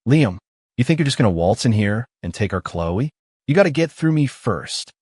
Liam, you think you're just gonna waltz in here and take our Chloe? You gotta get through me first.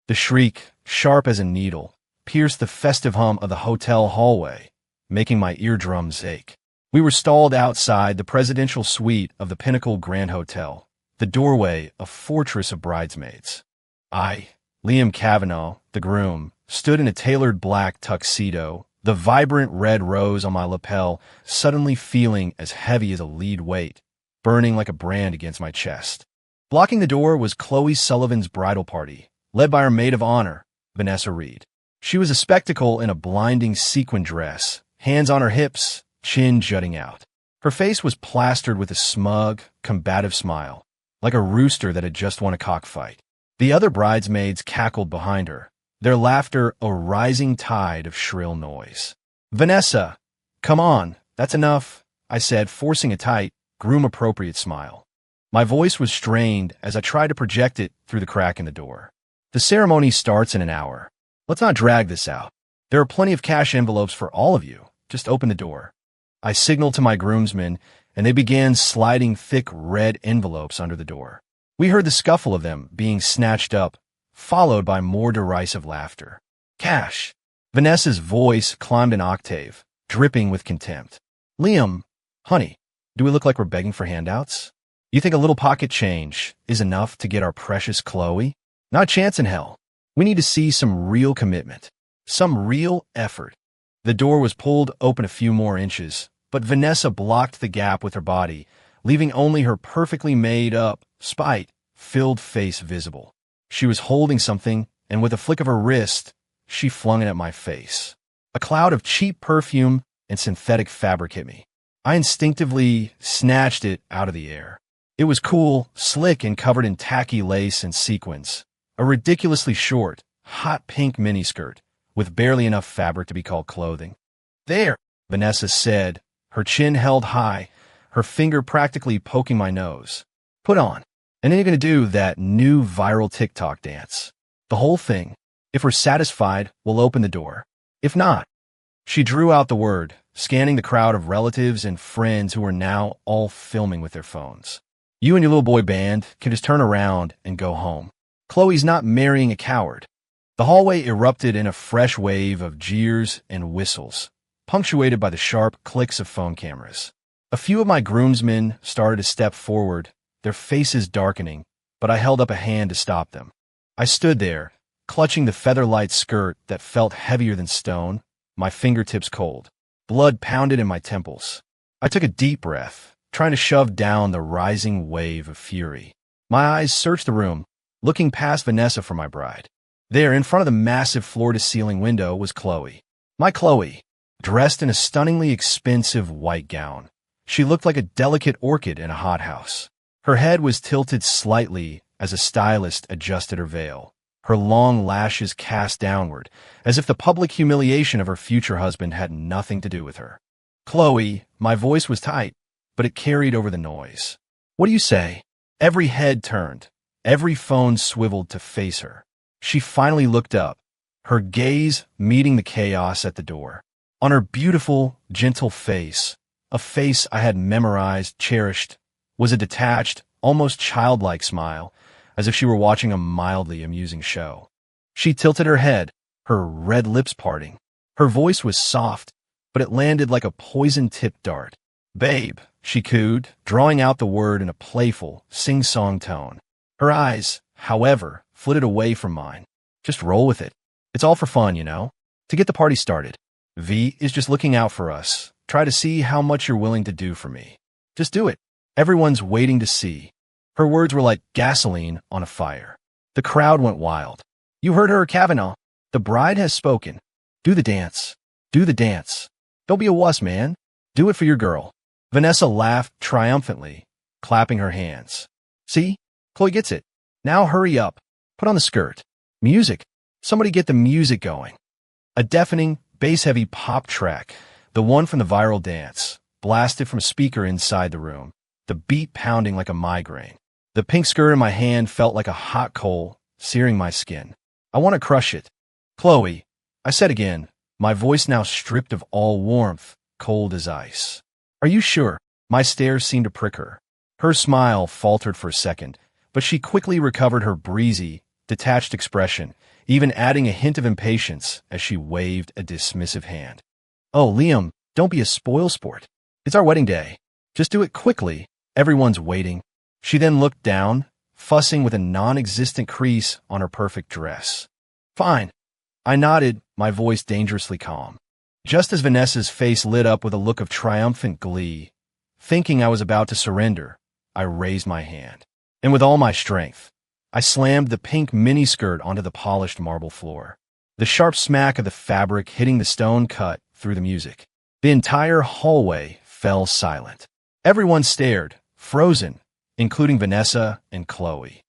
The shriek, sharp as a needle, pierced the festive hum of the hotel hallway, making my eardrums ache. We were stalled outside the presidential suite of the Pinnacle Grand Hotel, the doorway a fortress of bridesmaids. I, Liam Kavanaugh, the groom, stood in a tailored black tuxedo, the vibrant red rose on my lapel suddenly feeling as heavy as a lead weight, burning like a brand against my chest. Blocking the door was Chloe Sullivan's bridal party, led by her maid of honor, Vanessa Reed. She was a spectacle in a blinding sequin dress, hands on her hips, chin jutting out. Her face was plastered with a smug, combative smile, like a rooster that had just won a cockfight. The other bridesmaids cackled behind her, their laughter a rising tide of shrill noise. "Vanessa, come on, that's enough," I said, forcing a tight, groom-appropriate smile. My voice was strained as I tried to project it through the crack in the door. "The ceremony starts in an hour. Let's not drag this out. There are plenty of cash envelopes for all of you. Just open the door." I signaled to my groomsmen, and they began sliding thick red envelopes under the door. We heard the scuffle of them being snatched up, followed by more derisive laughter. "Cash!" Vanessa's voice climbed an octave, dripping with contempt. "Liam, honey, do we look like we're begging for handouts? You think a little pocket change is enough to get our precious Chloe? Not a chance in hell. We need to see some real commitment, some real effort." The door was pulled open a few more inches, but Vanessa blocked the gap with her body, leaving only her perfectly made-up, spite-filled face visible. She was holding something, and with a flick of her wrist, she flung it at my face. A cloud of cheap perfume and synthetic fabric hit me. I instinctively snatched it out of the air. It was cool, slick, and covered in tacky lace and sequins. A ridiculously short, hot pink miniskirt, with barely enough fabric to be called clothing. "There," Vanessa said, her chin held high, her finger practically poking my nose. "Put on. And then you're going to do that new viral TikTok dance. The whole thing. If we're satisfied, we'll open the door. If not." She drew out the word, scanning the crowd of relatives and friends who were now all filming with their phones. "You and your little boy band can just turn around and go home. Chloe's not marrying a coward." The hallway erupted in a fresh wave of jeers and whistles, punctuated by the sharp clicks of phone cameras. A few of my groomsmen started to step forward, their faces darkening, but I held up a hand to stop them. I stood there, clutching the feather-light skirt that felt heavier than stone, my fingertips cold. Blood pounded in my temples. I took a deep breath, trying to shove down the rising wave of fury. My eyes searched the room, looking past Vanessa for my bride. There, in front of the massive floor-to-ceiling window, was Chloe. My Chloe, dressed in a stunningly expensive white gown. She looked like a delicate orchid in a hothouse. Her head was tilted slightly as a stylist adjusted her veil, her long lashes cast downward, as if the public humiliation of her future husband had nothing to do with her. "Chloe," my voice was tight, but it carried over the noise. "What do you say?" Every head turned, every phone swiveled to face her. She finally looked up, her gaze meeting the chaos at the door. On her beautiful, gentle face, a face I had memorized, cherished, was a detached, almost childlike smile, as if she were watching a mildly amusing show. She tilted her head, her red lips parting. Her voice was soft, but it landed like a poison-tipped dart. "Babe," she cooed, drawing out the word in a playful, sing-song tone. Her eyes, however, flitted away from mine. "Just roll with it. It's all for fun, you know. To get the party started. V is just looking out for us. Try to see how much you're willing to do for me. Just do it. Everyone's waiting to see." Her words were like gasoline on a fire. The crowd went wild. "You heard her, Kavanaugh. The bride has spoken. Do the dance. Do the dance. Don't be a wuss, man. Do it for your girl." Vanessa laughed triumphantly, clapping her hands. "See? Chloe gets it. Now hurry up. Put on the skirt. Music. Somebody get the music going." A deafening, bass-heavy pop track, the one from the viral dance, blasted from a speaker inside the room, the beat pounding like a migraine. The pink skirt in my hand felt like a hot coal, searing my skin. "I want to crush it." "Chloe," I said again, my voice now stripped of all warmth, cold as ice. "Are you sure?" My stare seemed to prick her. Her smile faltered for a second, but she quickly recovered her breezy, detached expression, even adding a hint of impatience as she waved a dismissive hand. "Oh, Liam, don't be a spoilsport. It's our wedding day. Just do it quickly. Everyone's waiting." She then looked down, fussing with a non-existent crease on her perfect dress. "Fine." I nodded, my voice dangerously calm. Just as Vanessa's face lit up with a look of triumphant glee, thinking I was about to surrender, I raised my hand. And with all my strength, I slammed the pink miniskirt onto the polished marble floor. The sharp smack of the fabric hitting the stone cut through the music. The entire hallway fell silent. Everyone stared, frozen, including Vanessa and Chloe.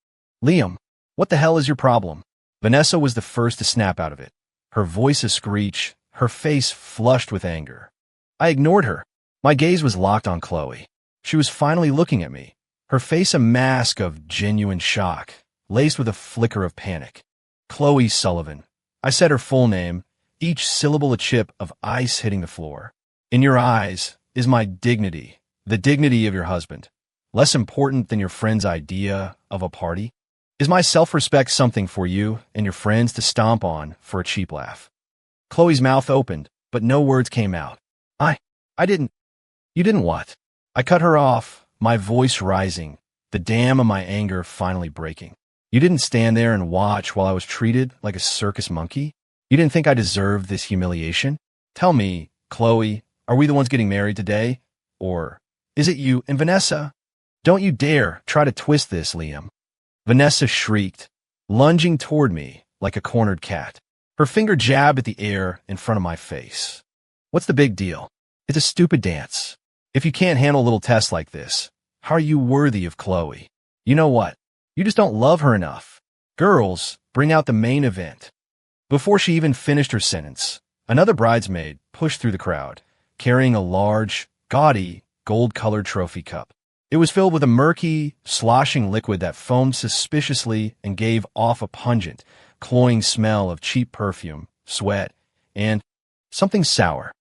"Liam, what the hell is your problem?" Vanessa was the first to snap out of it, her voice a screech, her face flushed with anger. I ignored her. My gaze was locked on Chloe. She was finally looking at me, her face a mask of genuine shock, laced with a flicker of panic. "Chloe Sullivan." I said her full name, each syllable a chip of ice hitting the floor. "In your eyes is my dignity, the dignity of your husband, less important than your friend's idea of a party? Is my self-respect something for you and your friends to stomp on for a cheap laugh?" Chloe's mouth opened, but no words came out. I didn't. "You didn't what?" I cut her off, my voice rising, the dam of my anger finally breaking. "You didn't stand there and watch while I was treated like a circus monkey? You didn't think I deserved this humiliation? Tell me, Chloe, are we the ones getting married today? Or is it you and Vanessa? Don't you dare try to twist this, Liam." Vanessa shrieked, lunging toward me like a cornered cat. Her finger jabbed at the air in front of my face. "What's the big deal? It's a stupid dance. If you can't handle a little test like this, how are you worthy of Chloe? You know what? You just don't love her enough. Girls, bring out the main event." Before she even finished her sentence, another bridesmaid pushed through the crowd, carrying a large, gaudy, gold-colored trophy cup. It was filled with a murky, sloshing liquid that foamed suspiciously and gave off a pungent, cloying smell of cheap perfume, sweat, and something sour.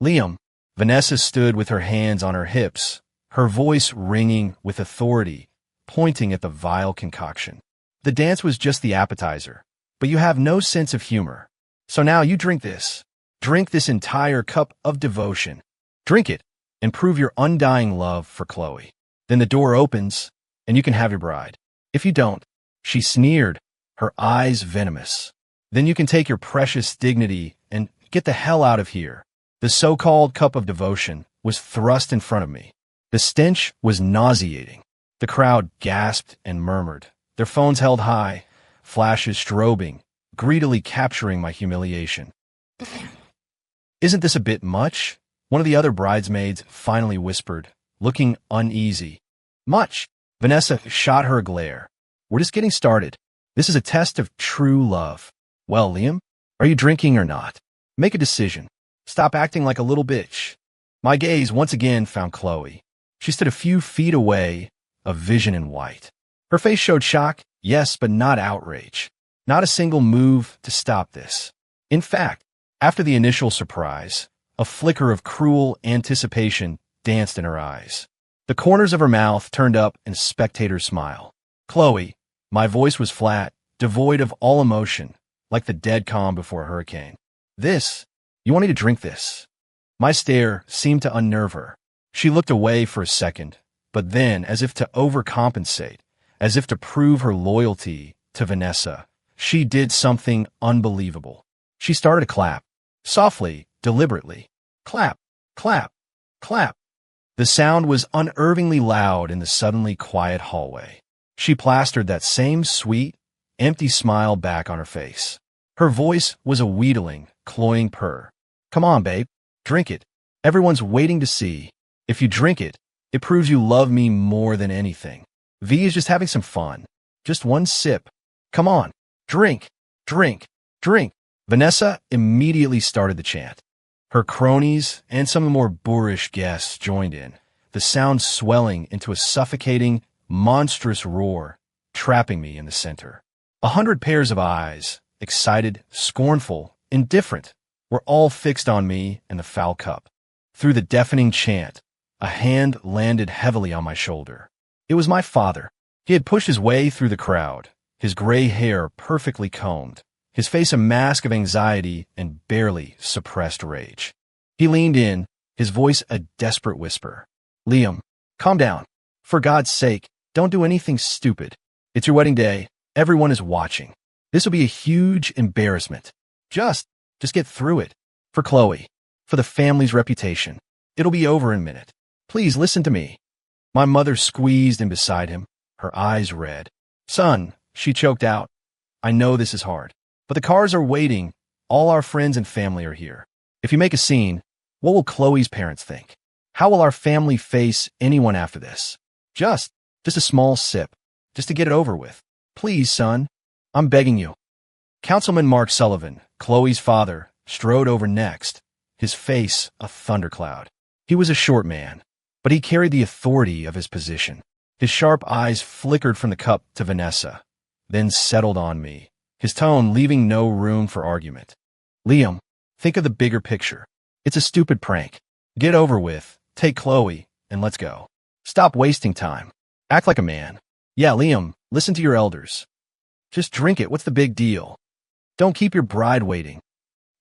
"Liam." Vanessa stood with her hands on her hips, her voice ringing with authority, pointing at the vile concoction. "The dance was just the appetizer, but you have no sense of humor. So now you drink this. Drink this entire cup of devotion. Drink it and prove your undying love for Chloe. Then the door opens, and you can have your bride. If you don't," she sneered, her eyes venomous, "then you can take your precious dignity and get the hell out of here." The so-called cup of devotion was thrust in front of me. The stench was nauseating. The crowd gasped and murmured, their phones held high, flashes strobing, greedily capturing my humiliation. "Isn't this a bit much?" one of the other bridesmaids finally whispered, looking uneasy. "Much?" Vanessa shot her a glare. "We're just getting started. This is a test of true love. Well, Liam, are you drinking or not? Make a decision. Stop acting like a little bitch." My gaze once again found Chloe. She stood a few feet away, a vision in white. Her face showed shock, yes, but not outrage. Not a single move to stop this. In fact, after the initial surprise, a flicker of cruel anticipation danced in her eyes. The corners of her mouth turned up in a spectator's smile. "Chloe," my voice was flat, devoid of all emotion, like the dead calm before a hurricane. You want me to drink this?" My stare seemed to unnerve her. She looked away for a second, but then, as if to overcompensate, as if to prove her loyalty to Vanessa, she did something unbelievable. She started to clap. Softly, deliberately. Clap, clap, clap. The sound was unnervingly loud in the suddenly quiet hallway. She plastered that same sweet, empty smile back on her face. Her voice was a wheedling, cloying purr. "Come on, babe. Drink it. Everyone's waiting to see. If you drink it, it proves you love me more than anything. V is just having some fun. Just one sip. Come on. Drink, drink, drink." Vanessa immediately started the chant. Her cronies and some of the more boorish guests joined in, the sound swelling into a suffocating, monstrous roar, trapping me in the center. 100 pairs of eyes, excited, scornful, indifferent, were all fixed on me and the foul cup. Through the deafening chant, a hand landed heavily on my shoulder. It was my father. He had pushed his way through the crowd, his gray hair perfectly combed, his face a mask of anxiety and barely suppressed rage. He leaned in, his voice a desperate whisper. "Liam, calm down. For God's sake, don't do anything stupid. It's your wedding day. Everyone is watching. This will be a huge embarrassment. Just get through it. For Chloe. For the family's reputation. It'll be over in a minute. Please listen to me." My mother squeezed in beside him, her eyes red. "Son," she choked out, "I know this is hard, but the cars are waiting. All our friends and family are here. If you make a scene, what will Chloe's parents think? How will our family face anyone after this? Just a small sip, just to get it over with. Please, son, I'm begging you." Councilman Mark Sullivan, Chloe's father, strode over next, his face a thundercloud. He was a short man, but he carried the authority of his position. His sharp eyes flickered from the cup to Vanessa, then settled on me, his tone leaving no room for argument. "Liam, think of the bigger picture. It's a stupid prank. Get over with, take Chloe, and let's go. Stop wasting time. Act like a man. Yeah, Liam, listen to your elders. Just drink it, what's the big deal? Don't keep your bride waiting."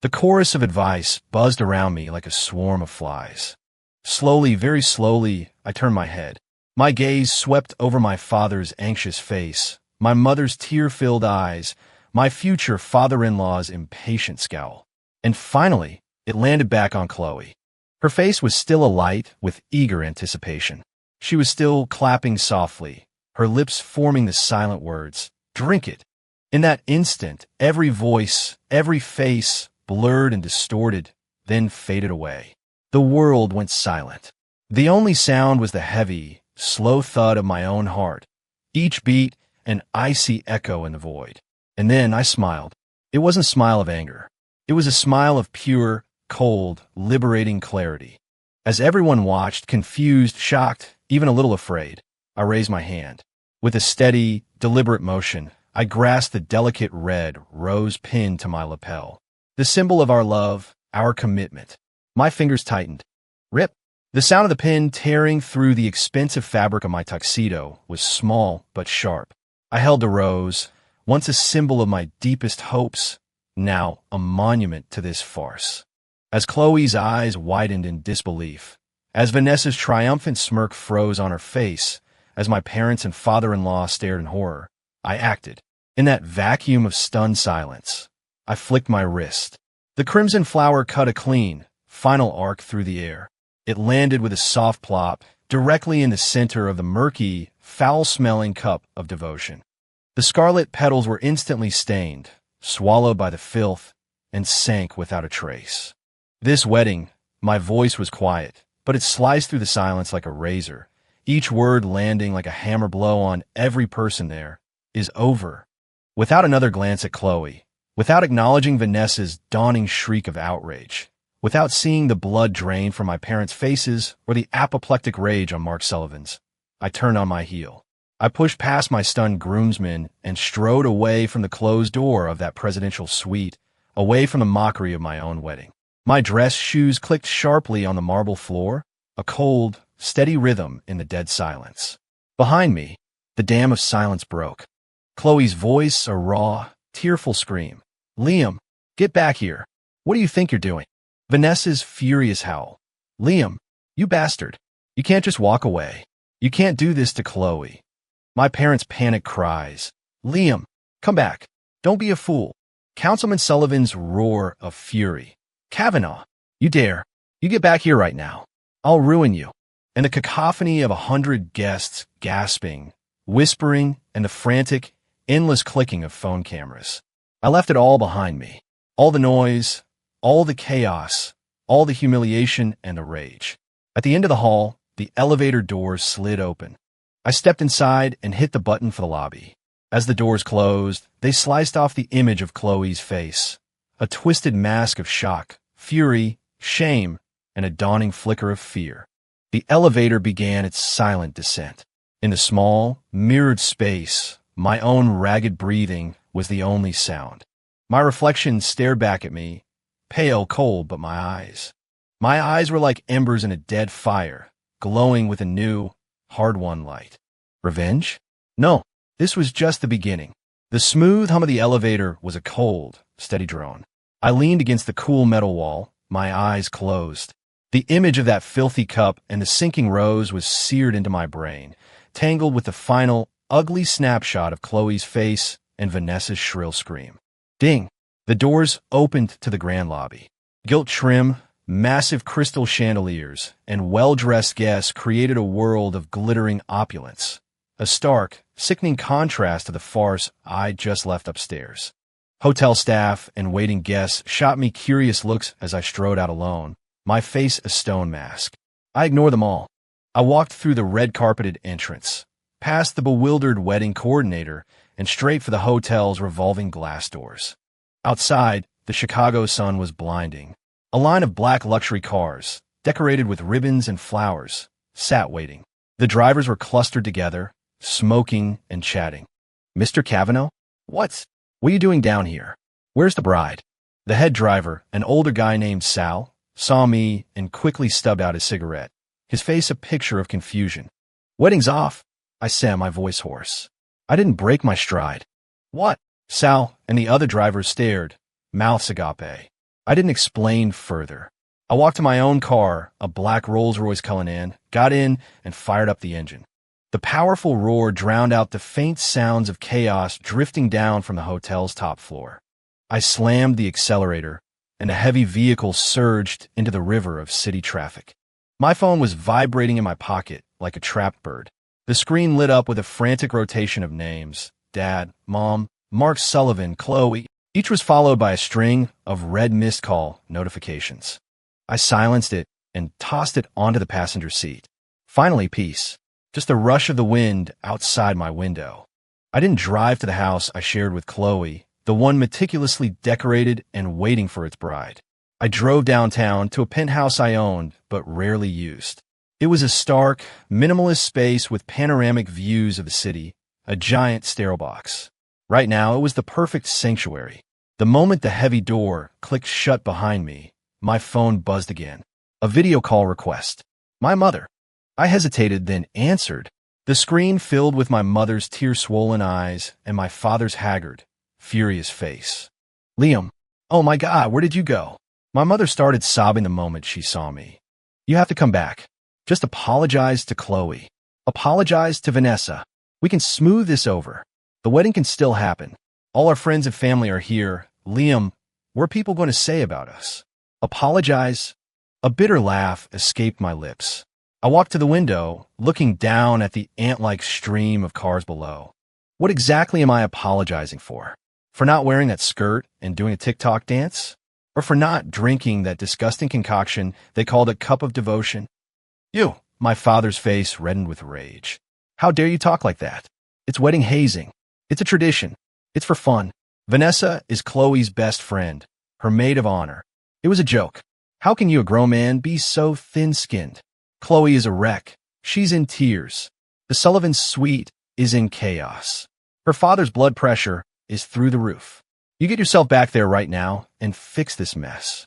The chorus of advice buzzed around me like a swarm of flies. Slowly, very slowly, I turned my head. My gaze swept over my father's anxious face, my mother's tear-filled eyes, my future father-in-law's impatient scowl. And finally, it landed back on Chloe. Her face was still alight with eager anticipation. She was still clapping softly, her lips forming the silent words, "Drink it." In that instant, every voice, every face, blurred and distorted, then faded away. The world went silent. The only sound was the heavy, slow thud of my own heart, each beat an icy echo in the void. And then I smiled. It wasn't a smile of anger. It was a smile of pure, cold, liberating clarity. As everyone watched, confused, shocked, even a little afraid, I raised my hand. With a steady, deliberate motion, I grasped the delicate red rose pin to my lapel, the symbol of our love, our commitment. My fingers tightened. Rip! The sound of the pin tearing through the expensive fabric of my tuxedo was small but sharp. I held the rose, once a symbol of my deepest hopes, now a monument to this farce. As Chloe's eyes widened in disbelief, as Vanessa's triumphant smirk froze on her face, as my parents and father-in-law stared in horror, I acted. In that vacuum of stunned silence, I flicked my wrist. The crimson flower cut a clean, final arc through the air. It landed with a soft plop directly in the center of the murky, foul-smelling cup of devotion. The scarlet petals were instantly stained, swallowed by the filth, and sank without a trace. This wedding, my voice was quiet, but it sliced through the silence like a razor, each word landing like a hammer blow on every person there, is over. Without another glance at Chloe, without acknowledging Vanessa's dawning shriek of outrage, without seeing the blood drain from my parents' faces or the apoplectic rage on Mark Sullivan's, I turned on my heel. I pushed past my stunned groomsmen and strode away from the closed door of that presidential suite, away from the mockery of my own wedding. My dress shoes clicked sharply on the marble floor, a cold, steady rhythm in the dead silence. Behind me, the dam of silence broke. Chloe's voice, a raw, tearful scream. "Liam, get back here. What do you think you're doing?" Vanessa's furious howl. "Liam, you bastard. You can't just walk away. You can't do this to Chloe." My parents' panicked cries. "Liam, come back. Don't be a fool." Councilman Sullivan's roar of fury. "Kavanaugh, you dare. You get back here right now. I'll ruin you." And the cacophony of 100 guests gasping, whispering, and the frantic, endless clicking of phone cameras. I left it all behind me. All the noise, all the chaos, all the humiliation and the rage. At the end of the hall, the elevator doors slid open. I stepped inside and hit the button for the lobby. As the doors closed, they sliced off the image of Chloe's face, a twisted mask of shock, fury, shame, and a dawning flicker of fear. The elevator began its silent descent. In the small, mirrored space, my own ragged breathing was the only sound. My reflection stared back at me, pale, cold, but my eyes. My eyes were like embers in a dead fire, glowing with a new, hard-won light. Revenge? No, this was just the beginning. The smooth hum of the elevator was a cold, steady drone. I leaned against the cool metal wall, my eyes closed. The image of that filthy cup and the sinking rose was seared into my brain, tangled with the final, ugly snapshot of Chloe's face and Vanessa's shrill scream. Ding! The doors opened to the grand lobby. Gilt trim, massive crystal chandeliers, and well-dressed guests created a world of glittering opulence, a stark, sickening contrast to the farce I'd just left upstairs. Hotel staff and waiting guests shot me curious looks as I strode out alone, my face a stone mask. I ignored them all. I walked through the red-carpeted entrance, past the bewildered wedding coordinator, and straight for the hotel's revolving glass doors. Outside, the Chicago sun was blinding. A line of black luxury cars, decorated with ribbons and flowers, sat waiting. The drivers were clustered together, smoking and chatting. Mr. Cavanaugh? What are you doing down here? Where's the bride? The head driver, an older guy named Sal, saw me and quickly stubbed out his cigarette, his face a picture of confusion. Wedding's off, I said, my voice hoarse. I didn't break my stride. What? Sal and the other drivers stared, mouths agape. I didn't explain further. I walked to my own car, a black Rolls-Royce Cullinan, got in, and fired up the engine. The powerful roar drowned out the faint sounds of chaos drifting down from the hotel's top floor. I slammed the accelerator, and a heavy vehicle surged into the river of city traffic. My phone was vibrating in my pocket like a trapped bird. The screen lit up with a frantic rotation of names: Dad, Mom, Mark Sullivan, Chloe. Each was followed by a string of red missed call notifications. I silenced it and tossed it onto the passenger seat. Finally, peace. Just the rush of the wind outside my window. I didn't drive to the house I shared with Chloe, the one meticulously decorated and waiting for its bride. I drove downtown to a penthouse I owned but rarely used. It was a stark, minimalist space with panoramic views of the city, a giant sterile box. Right now, it was the perfect sanctuary. The moment the heavy door clicked shut behind me, my phone buzzed again. A video call request. My mother. I hesitated, then answered. The screen filled with my mother's tear-swollen eyes and my father's haggard, furious face. Liam. Oh my God, where did you go? My mother started sobbing the moment she saw me. You have to come back. Just apologize to Chloe. Apologize to Vanessa. We can smooth this over. The wedding can still happen. All our friends and family are here. Liam, what are people going to say about us? Apologize. A bitter laugh escaped my lips. I walked to the window, looking down at the ant-like stream of cars below. What exactly am I apologizing for? For not wearing that skirt and doing a TikTok dance? Or for not drinking that disgusting concoction they called a cup of devotion? You, my father's face reddened with rage. How dare you talk like that? It's wedding hazing. It's a tradition. It's for fun. Vanessa is Chloe's best friend, her maid of honor. It was a joke. How can you, a grown man, be so thin-skinned? Chloe is a wreck. She's in tears. The Sullivan suite is in chaos. Her father's blood pressure is through the roof. You get yourself back there right now and fix this mess.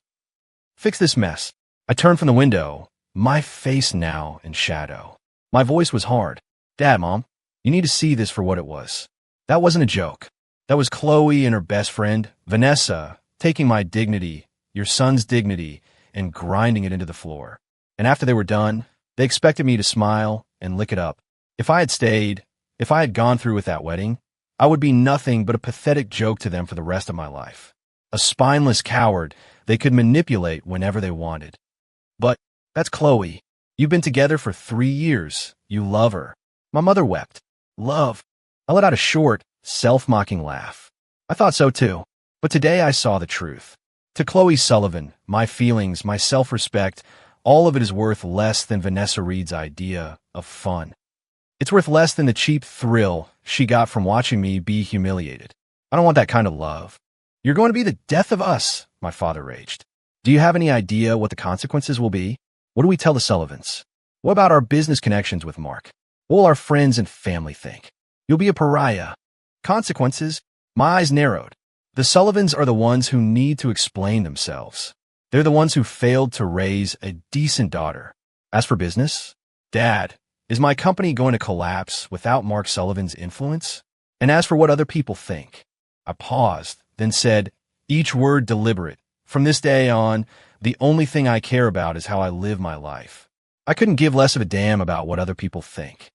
Fix this mess. I turned from the window, my face now in shadow. My voice was hard. Dad, Mom, you need to see this for what it was. That wasn't a joke. That was Chloe and her best friend, Vanessa, taking my dignity, your son's dignity, and grinding it into the floor. And after they were done, they expected me to smile and lick it up. If I had stayed, if I had gone through with that wedding, I would be nothing but a pathetic joke to them for the rest of my life. A spineless coward they could manipulate whenever they wanted. But that's Chloe. You've been together for 3 years. You love her. My mother wept. Love. I let out a short, self-mocking laugh. I thought so too. But today I saw the truth. To Chloe Sullivan, my feelings, my self-respect, all of it is worth less than Vanessa Reed's idea of fun. It's worth less than the cheap thrill she got from watching me be humiliated. I don't want that kind of love. You're going to be the death of us, my father raged. Do you have any idea what the consequences will be? What do we tell the Sullivans? What about our business connections with Mark? What will our friends and family think? You'll be a pariah. Consequences? My eyes narrowed. The Sullivans are the ones who need to explain themselves. They're the ones who failed to raise a decent daughter. As for business, Dad, Is my company going to collapse without Mark Sullivan's influence? And as for what other people think, I paused, then said, each word deliberate. From this day on, the only thing I care about is how I live my life. I couldn't give less of a damn about what other people think.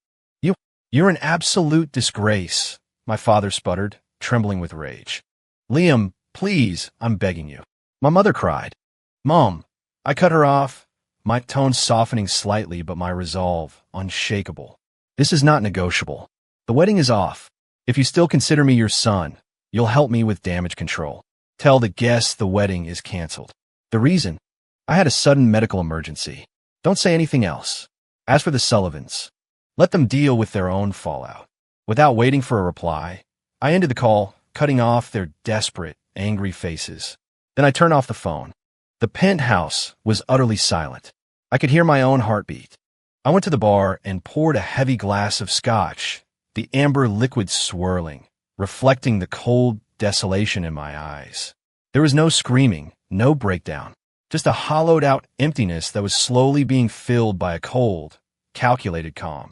You're an absolute disgrace, my father sputtered, trembling with rage. Liam, please, I'm begging you. My mother cried. Mom, I cut her off, my tone softening slightly but my resolve unshakable. This is not negotiable. The wedding is off. If you still consider me your son, you'll help me with damage control. Tell the guests the wedding is canceled. The reason? I had a sudden medical emergency. Don't say anything else. As for the Sullivans, let them deal with their own fallout. Without waiting for a reply, I ended the call, cutting off their desperate, angry faces. Then I turned off the phone. The penthouse was utterly silent. I could hear my own heartbeat. I went to the bar and poured a heavy glass of scotch, the amber liquid swirling, reflecting the cold desolation in my eyes. There was no screaming, no breakdown, just a hollowed-out emptiness that was slowly being filled by a cold, calculated calm.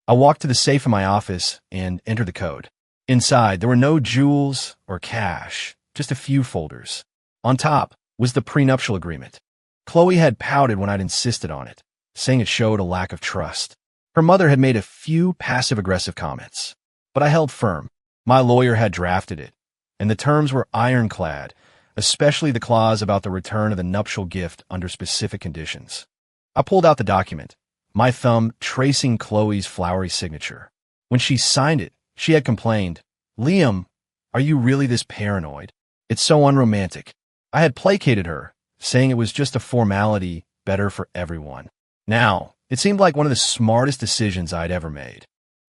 I walked to the safe in my office and entered the code. Inside, there were no jewels or cash, just a few folders. On top was the prenuptial agreement. Chloe had pouted when I'd insisted on it, saying it showed a lack of trust. Her mother had made a few passive-aggressive comments, but I held firm. My lawyer had drafted it, and the terms were ironclad, especially the clause about the return of the nuptial gift under specific conditions. I pulled out the document, my thumb tracing Chloe's flowery signature. When she signed it, she had complained, Liam, are you really this paranoid? It's so unromantic. I had placated her, saying it was just a formality, better for everyone. Now, it seemed like one of the smartest decisions I'd ever made.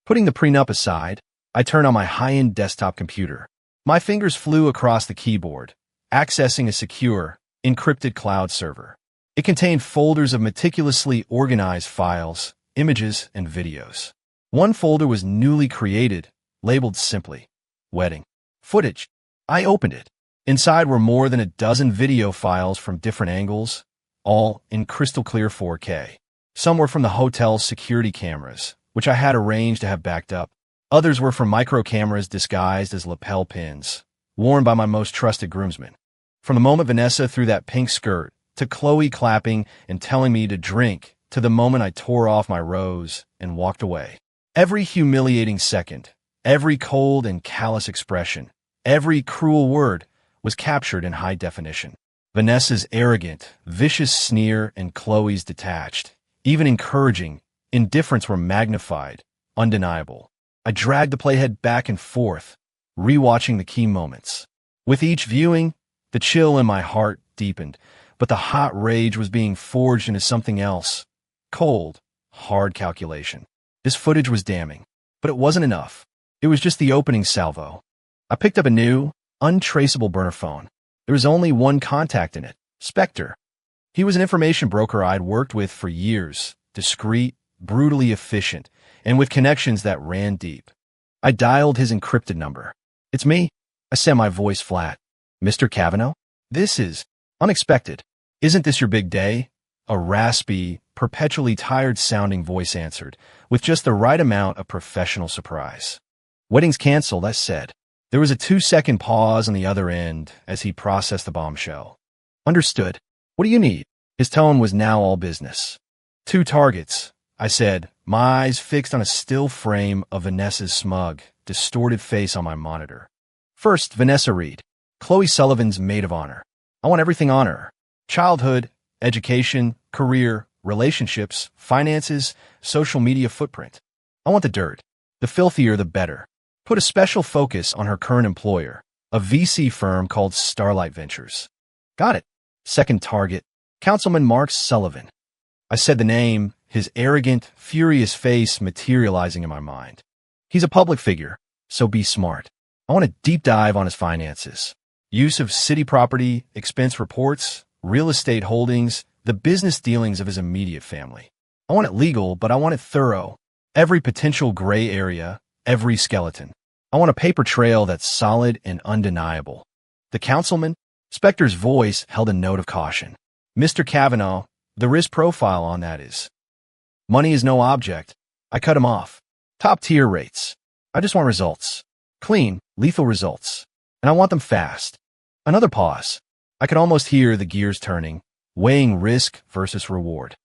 Putting the prenup aside, I turned on my high-end desktop computer. My fingers flew across the keyboard, accessing a secure, encrypted cloud server. It contained folders of meticulously organized files, images, and videos. One folder was newly created, labeled simply, Wedding. Footage. I opened it. Inside were more than a dozen video files from different angles, all in crystal clear 4K. Some were from the hotel's security cameras, which I had arranged to have backed up. Others were from micro cameras disguised as lapel pins, worn by my most trusted groomsmen. From the moment Vanessa threw that pink skirt, to Chloe clapping and telling me to drink, to the moment I tore off my rose and walked away. Every humiliating second, every cold and callous expression, every cruel word was captured in high definition. Vanessa's arrogant, vicious sneer and Chloe's detached, even encouraging, indifference were magnified, undeniable. I dragged the playhead back and forth, rewatching the key moments. With each viewing, the chill in my heart deepened, but the hot rage was being forged into something else. Cold, hard calculation. This footage was damning, but it wasn't enough. It was just the opening salvo. I picked up a new, untraceable burner phone. There was only one contact in it, Spectre. He was an information broker I'd worked with for years, discreet, brutally efficient, and with connections that ran deep. I dialed his encrypted number. It's me. I said, my voice flat. Mr. Cavanaugh? This is unexpected. Isn't this your big day? A raspy, perpetually tired-sounding voice answered, with just the right amount of professional surprise. Wedding's canceled, I said. There was a 2-second pause on the other end as he processed the bombshell. Understood. What do you need? His tone was now all business. 2 targets, I said, my eyes fixed on a still frame of Vanessa's smug, distorted face on my monitor. First, Vanessa Reed, Chloe Sullivan's maid of honor. I want everything on her. Childhood, education, career, relationships, finances, social media footprint. I want the dirt. The filthier, the better. Put a special focus on her current employer, a VC firm called Starlight Ventures. Got it. Second target, Councilman Mark Sullivan. I said the name, his arrogant, furious face materializing in my mind. He's a public figure, so be smart. I want a deep dive on his finances. Use of city property, expense reports, real estate holdings, the business dealings of his immediate family. I want it legal, but I want it thorough. Every potential gray area, every skeleton. I want a paper trail that's solid and undeniable. The councilman? Specter's voice held a note of caution. Mr. Cavanaugh, the risk profile on that is. Money is no object. I cut him off. Top tier rates. I just want results. Clean, lethal results. And I want them fast. Another pause. I could almost hear the gears turning, weighing risk versus reward.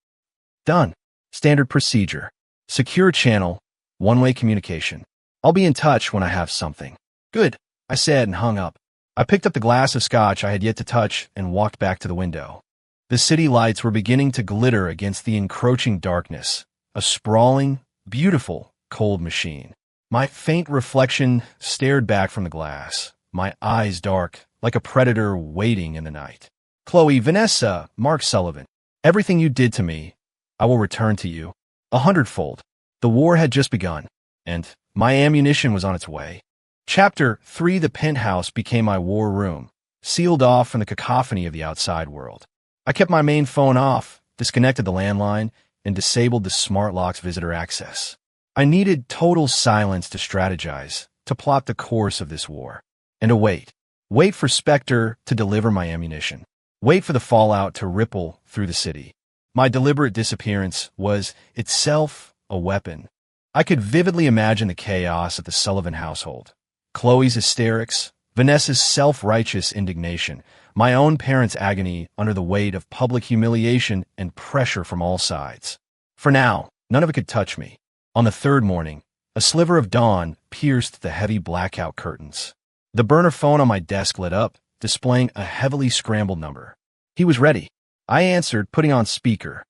Done. Standard procedure. Secure channel. One-way communication. I'll be in touch when I have something. Good, I said and hung up. I picked up the glass of scotch I had yet to touch and walked back to the window. The city lights were beginning to glitter against the encroaching darkness. A sprawling, beautiful, cold machine. My faint reflection stared back from the glass, my eyes dark, like a predator waiting in the night. Chloe, Vanessa, Mark Sullivan, everything you did to me, I will return to you. 100-fold. The war had just begun, and my ammunition was on its way. Chapter 3. The penthouse became my war room, sealed off from the cacophony of the outside world. I kept my main phone off, disconnected the landline, and disabled the smart lock's visitor access. I needed total silence to strategize, to plot the course of this war, and to wait. Wait for Spectre to deliver my ammunition. Wait for the fallout to ripple through the city. My deliberate disappearance was itself a weapon. I could vividly imagine the chaos of the Sullivan household. Chloe's hysterics, Vanessa's self-righteous indignation, my own parents' agony under the weight of public humiliation and pressure from all sides. For now, none of it could touch me. On the third morning, a sliver of dawn pierced the heavy blackout curtains. The burner phone on my desk lit up, displaying a heavily scrambled number. He was ready. I answered, putting on speaker.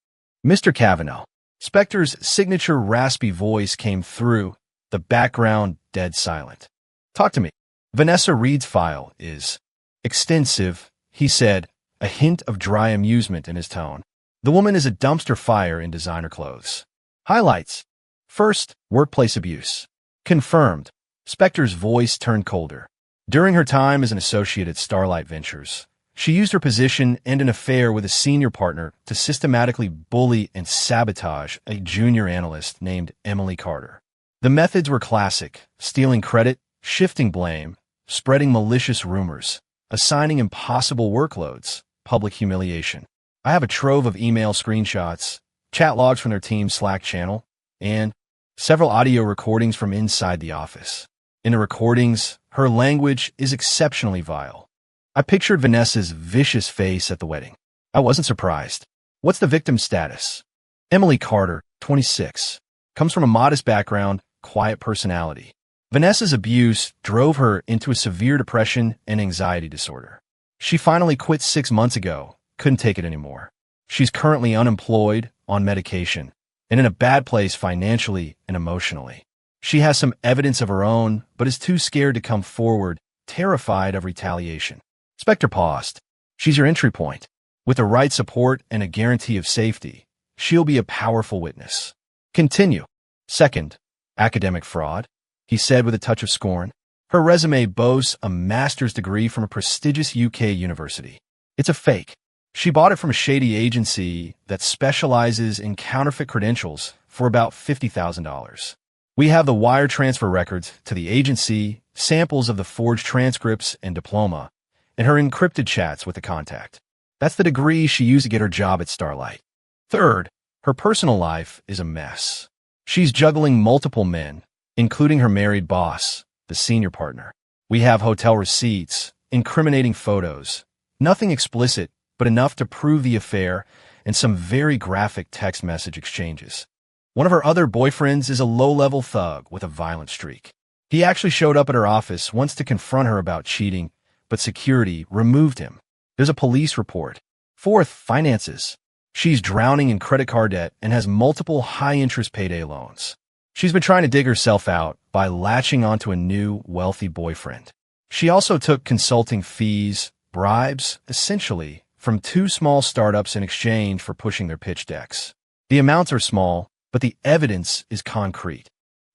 Mr. Cavanaugh. Spectre's signature raspy voice came through, the background dead silent. Talk to me. Vanessa Reed's file is extensive, he said, a hint of dry amusement in his tone. The woman is a dumpster fire in designer clothes. Highlights. First, workplace abuse. Confirmed. Spectre's voice turned colder. During her time as an associate at Starlight Ventures, she used her position and an affair with a senior partner to systematically bully and sabotage a junior analyst named Emily Carter. The methods were classic: stealing credit, shifting blame, spreading malicious rumors, assigning impossible workloads, public humiliation. I have a trove of email screenshots, chat logs from their team's Slack channel, and several audio recordings from inside the office. In the recordings, her language is exceptionally vile. I pictured Vanessa's vicious face at the wedding. I wasn't surprised. What's the victim's status? Emily Carter, 26, comes from a modest background, quiet personality. Vanessa's abuse drove her into a severe depression and anxiety disorder. She finally quit 6 months ago, couldn't take it anymore. She's currently unemployed, on medication, and in a bad place financially and emotionally. She has some evidence of her own, but is too scared to come forward, terrified of retaliation. Spectre paused. She's your entry point. With the right support and a guarantee of safety, she'll be a powerful witness. Continue. Second, academic fraud, he said with a touch of scorn. Her resume boasts a master's degree from a prestigious UK university. It's a fake. She bought it from a shady agency that specializes in counterfeit credentials for about $50,000. We have the wire transfer records to the agency, samples of the forged transcripts and diploma, and her encrypted chats with the contact. That's the degree she used to get her job at Starlight. Third, her personal life is a mess. She's juggling multiple men, including her married boss, the senior partner. We have hotel receipts, incriminating photos, nothing explicit, but enough to prove the affair, and some very graphic text message exchanges. One of her other boyfriends is a low-level thug with a violent streak. He actually showed up at her office once to confront her about cheating, but security removed him. There's a police report. Fourth, finances. She's drowning in credit card debt and has multiple high-interest payday loans. She's been trying to dig herself out by latching onto a new, wealthy boyfriend. She also took consulting fees, bribes, essentially, from 2 small startups in exchange for pushing their pitch decks. The amounts are small, but the evidence is concrete.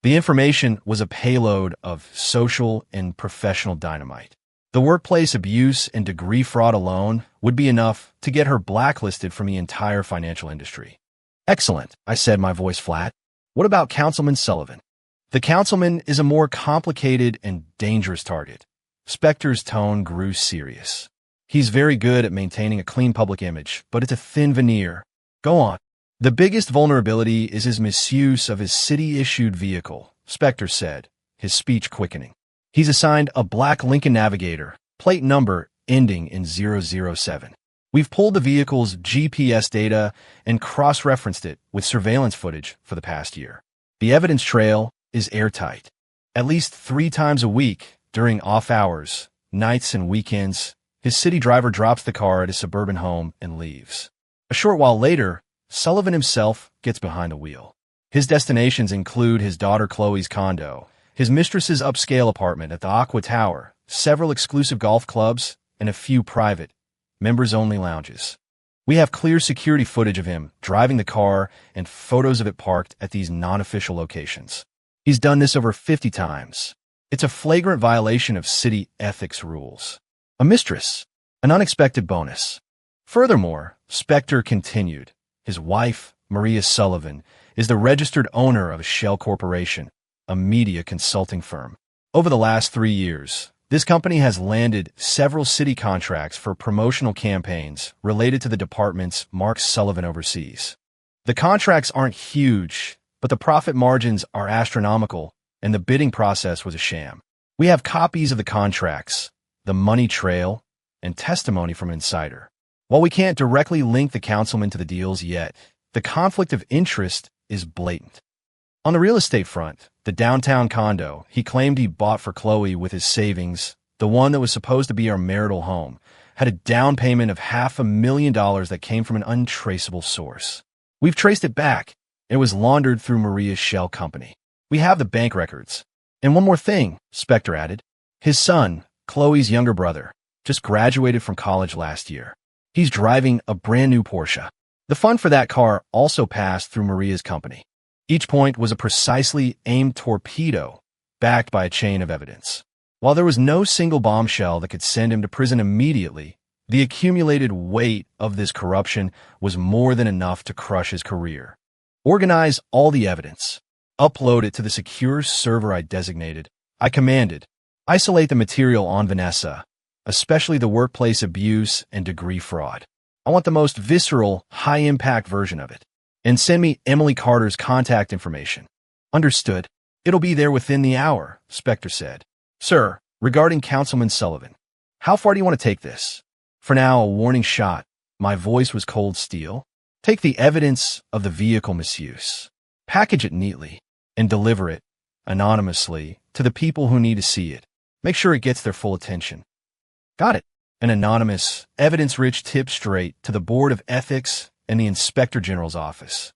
The information was a payload of social and professional dynamite. The workplace abuse and degree fraud alone would be enough to get her blacklisted from the entire financial industry. Excellent, I said, my voice flat. What about Councilman Sullivan? The councilman is a more complicated and dangerous target. Spectre's tone grew serious. He's very good at maintaining a clean public image, but it's a thin veneer. Go on. The biggest vulnerability is his misuse of his city-issued vehicle, Spector said, his speech quickening. He's assigned a black Lincoln Navigator, plate number ending in 007. We've pulled the vehicle's GPS data and cross-referenced it with surveillance footage for the past year. The evidence trail is airtight. At least 3 times a week, during off hours, nights and weekends, his city driver drops the car at his suburban home and leaves. A short while later, Sullivan himself gets behind the wheel. His destinations include his daughter Chloe's condo, his mistress's upscale apartment at the Aqua Tower, several exclusive golf clubs, and a few private, members-only lounges. We have clear security footage of him driving the car and photos of it parked at these non-official locations. He's done this over 50 times. It's a flagrant violation of city ethics rules. A mistress, an unexpected bonus. Furthermore, Spector continued, his wife, Maria Sullivan, is the registered owner of a shell corporation, a media consulting firm. Over the last 3 years, this company has landed several city contracts for promotional campaigns related to the departments Mark Sullivan oversees. The contracts aren't huge, but the profit margins are astronomical, and the bidding process was a sham. We have copies of the contracts, the money trail, and testimony from an insider. While we can't directly link the councilman to the deals yet, the conflict of interest is blatant. On the real estate front, the downtown condo he claimed he bought for Chloe with his savings, the one that was supposed to be our marital home, had a down payment of $500,000 that came from an untraceable source. We've traced it back. It was laundered through Maria's shell company. We have the bank records. And one more thing, Spector added. His son, Chloe's younger brother, just graduated from college last year. He's driving a brand new Porsche. The fund for that car also passed through Maria's company. Each point was a precisely aimed torpedo, backed by a chain of evidence. While there was no single bombshell that could send him to prison immediately, the accumulated weight of this corruption was more than enough to crush his career. Organize all the evidence. Upload it to the secure server I designated. I commanded. Isolate the material on Vanessa, especially the workplace abuse and degree fraud. I want the most visceral, high-impact version of it. And send me Emily Carter's contact information. Understood. It'll be there within the hour, Spector said. Sir, regarding Councilman Sullivan, how far do you want to take this? For now, a warning shot. My voice was cold steel. Take the evidence of the vehicle misuse, package it neatly, and deliver it, anonymously, to the people who need to see it. Make sure it gets their full attention. Got it. An anonymous, evidence-rich tip straight to the Board of Ethics and the Inspector General's office.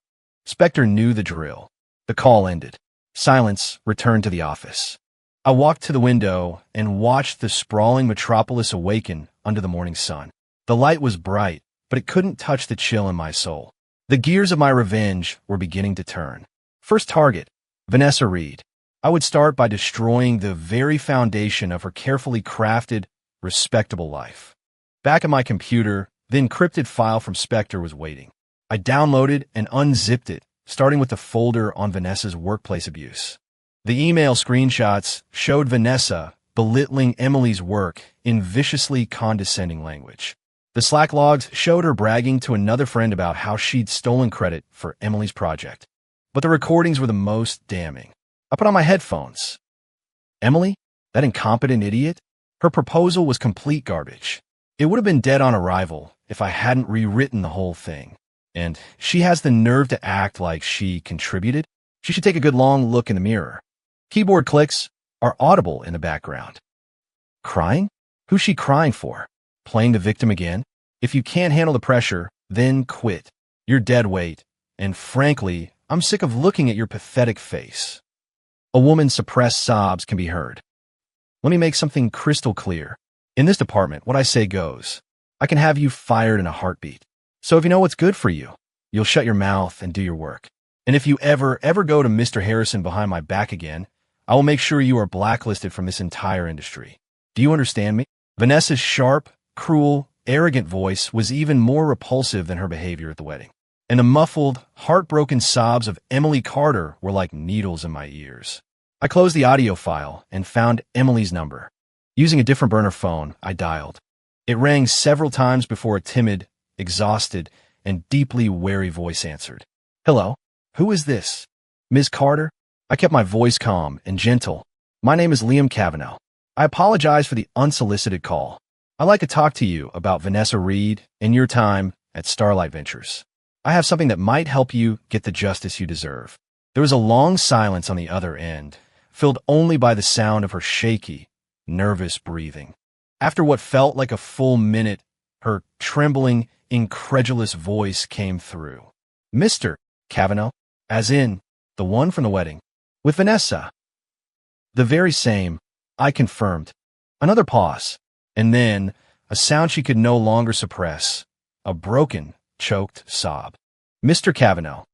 Spector knew the drill. The call ended. Silence returned to the office. I walked to the window and watched the sprawling metropolis awaken under the morning sun. The light was bright, but it couldn't touch the chill in my soul. The gears of my revenge were beginning to turn. First target, Vanessa Reed. I would start by destroying the very foundation of her carefully crafted, respectable life. Back at my computer, the encrypted file from Spector was waiting. I downloaded and unzipped it, starting with the folder on Vanessa's workplace abuse. The email screenshots showed Vanessa belittling Emily's work in viciously condescending language. The Slack logs showed her bragging to another friend about how she'd stolen credit for Emily's project. But the recordings were the most damning. I put on my headphones. Emily? That incompetent idiot? Her proposal was complete garbage. It would have been dead on arrival if I hadn't rewritten the whole thing. And she has the nerve to act like she contributed? She should take a good long look in the mirror. Keyboard clicks are audible in the background. Crying? Who's she crying for? Playing the victim again? If you can't handle the pressure, then quit. You're dead weight. And frankly, I'm sick of looking at your pathetic face. A woman's suppressed sobs can be heard. Let me make something crystal clear. In this department, what I say goes. I can have you fired in a heartbeat. So if you know what's good for you, you'll shut your mouth and do your work. And if you ever go to Mr. Harrison behind my back again, I will make sure you are blacklisted from this entire industry. Do you understand me? Vanessa's sharp, cruel, arrogant voice was even more repulsive than her behavior at the wedding. And the muffled, heartbroken sobs of Emily Carter were like needles in my ears. I closed the audio file and found Emily's number. Using a different burner phone, I dialed. It rang several times before a timid, exhausted, and deeply wary voice answered. Hello? Who is this? Ms. Carter? I kept my voice calm and gentle. My name is Liam Cavanaugh. I apologize for the unsolicited call. I'd like to talk to you about Vanessa Reed and your time at Starlight Ventures. I have something that might help you get the justice you deserve. There was a long silence on the other end, filled only by the sound of her shaky, nervous breathing. After what felt like a full minute, her trembling, incredulous voice came through. Mr. Cavanaugh, as in, the one from the wedding. With Vanessa. The very same, I confirmed. Another pause, and then a sound she could no longer suppress, a broken, choked sob. Mr. Cavanaugh,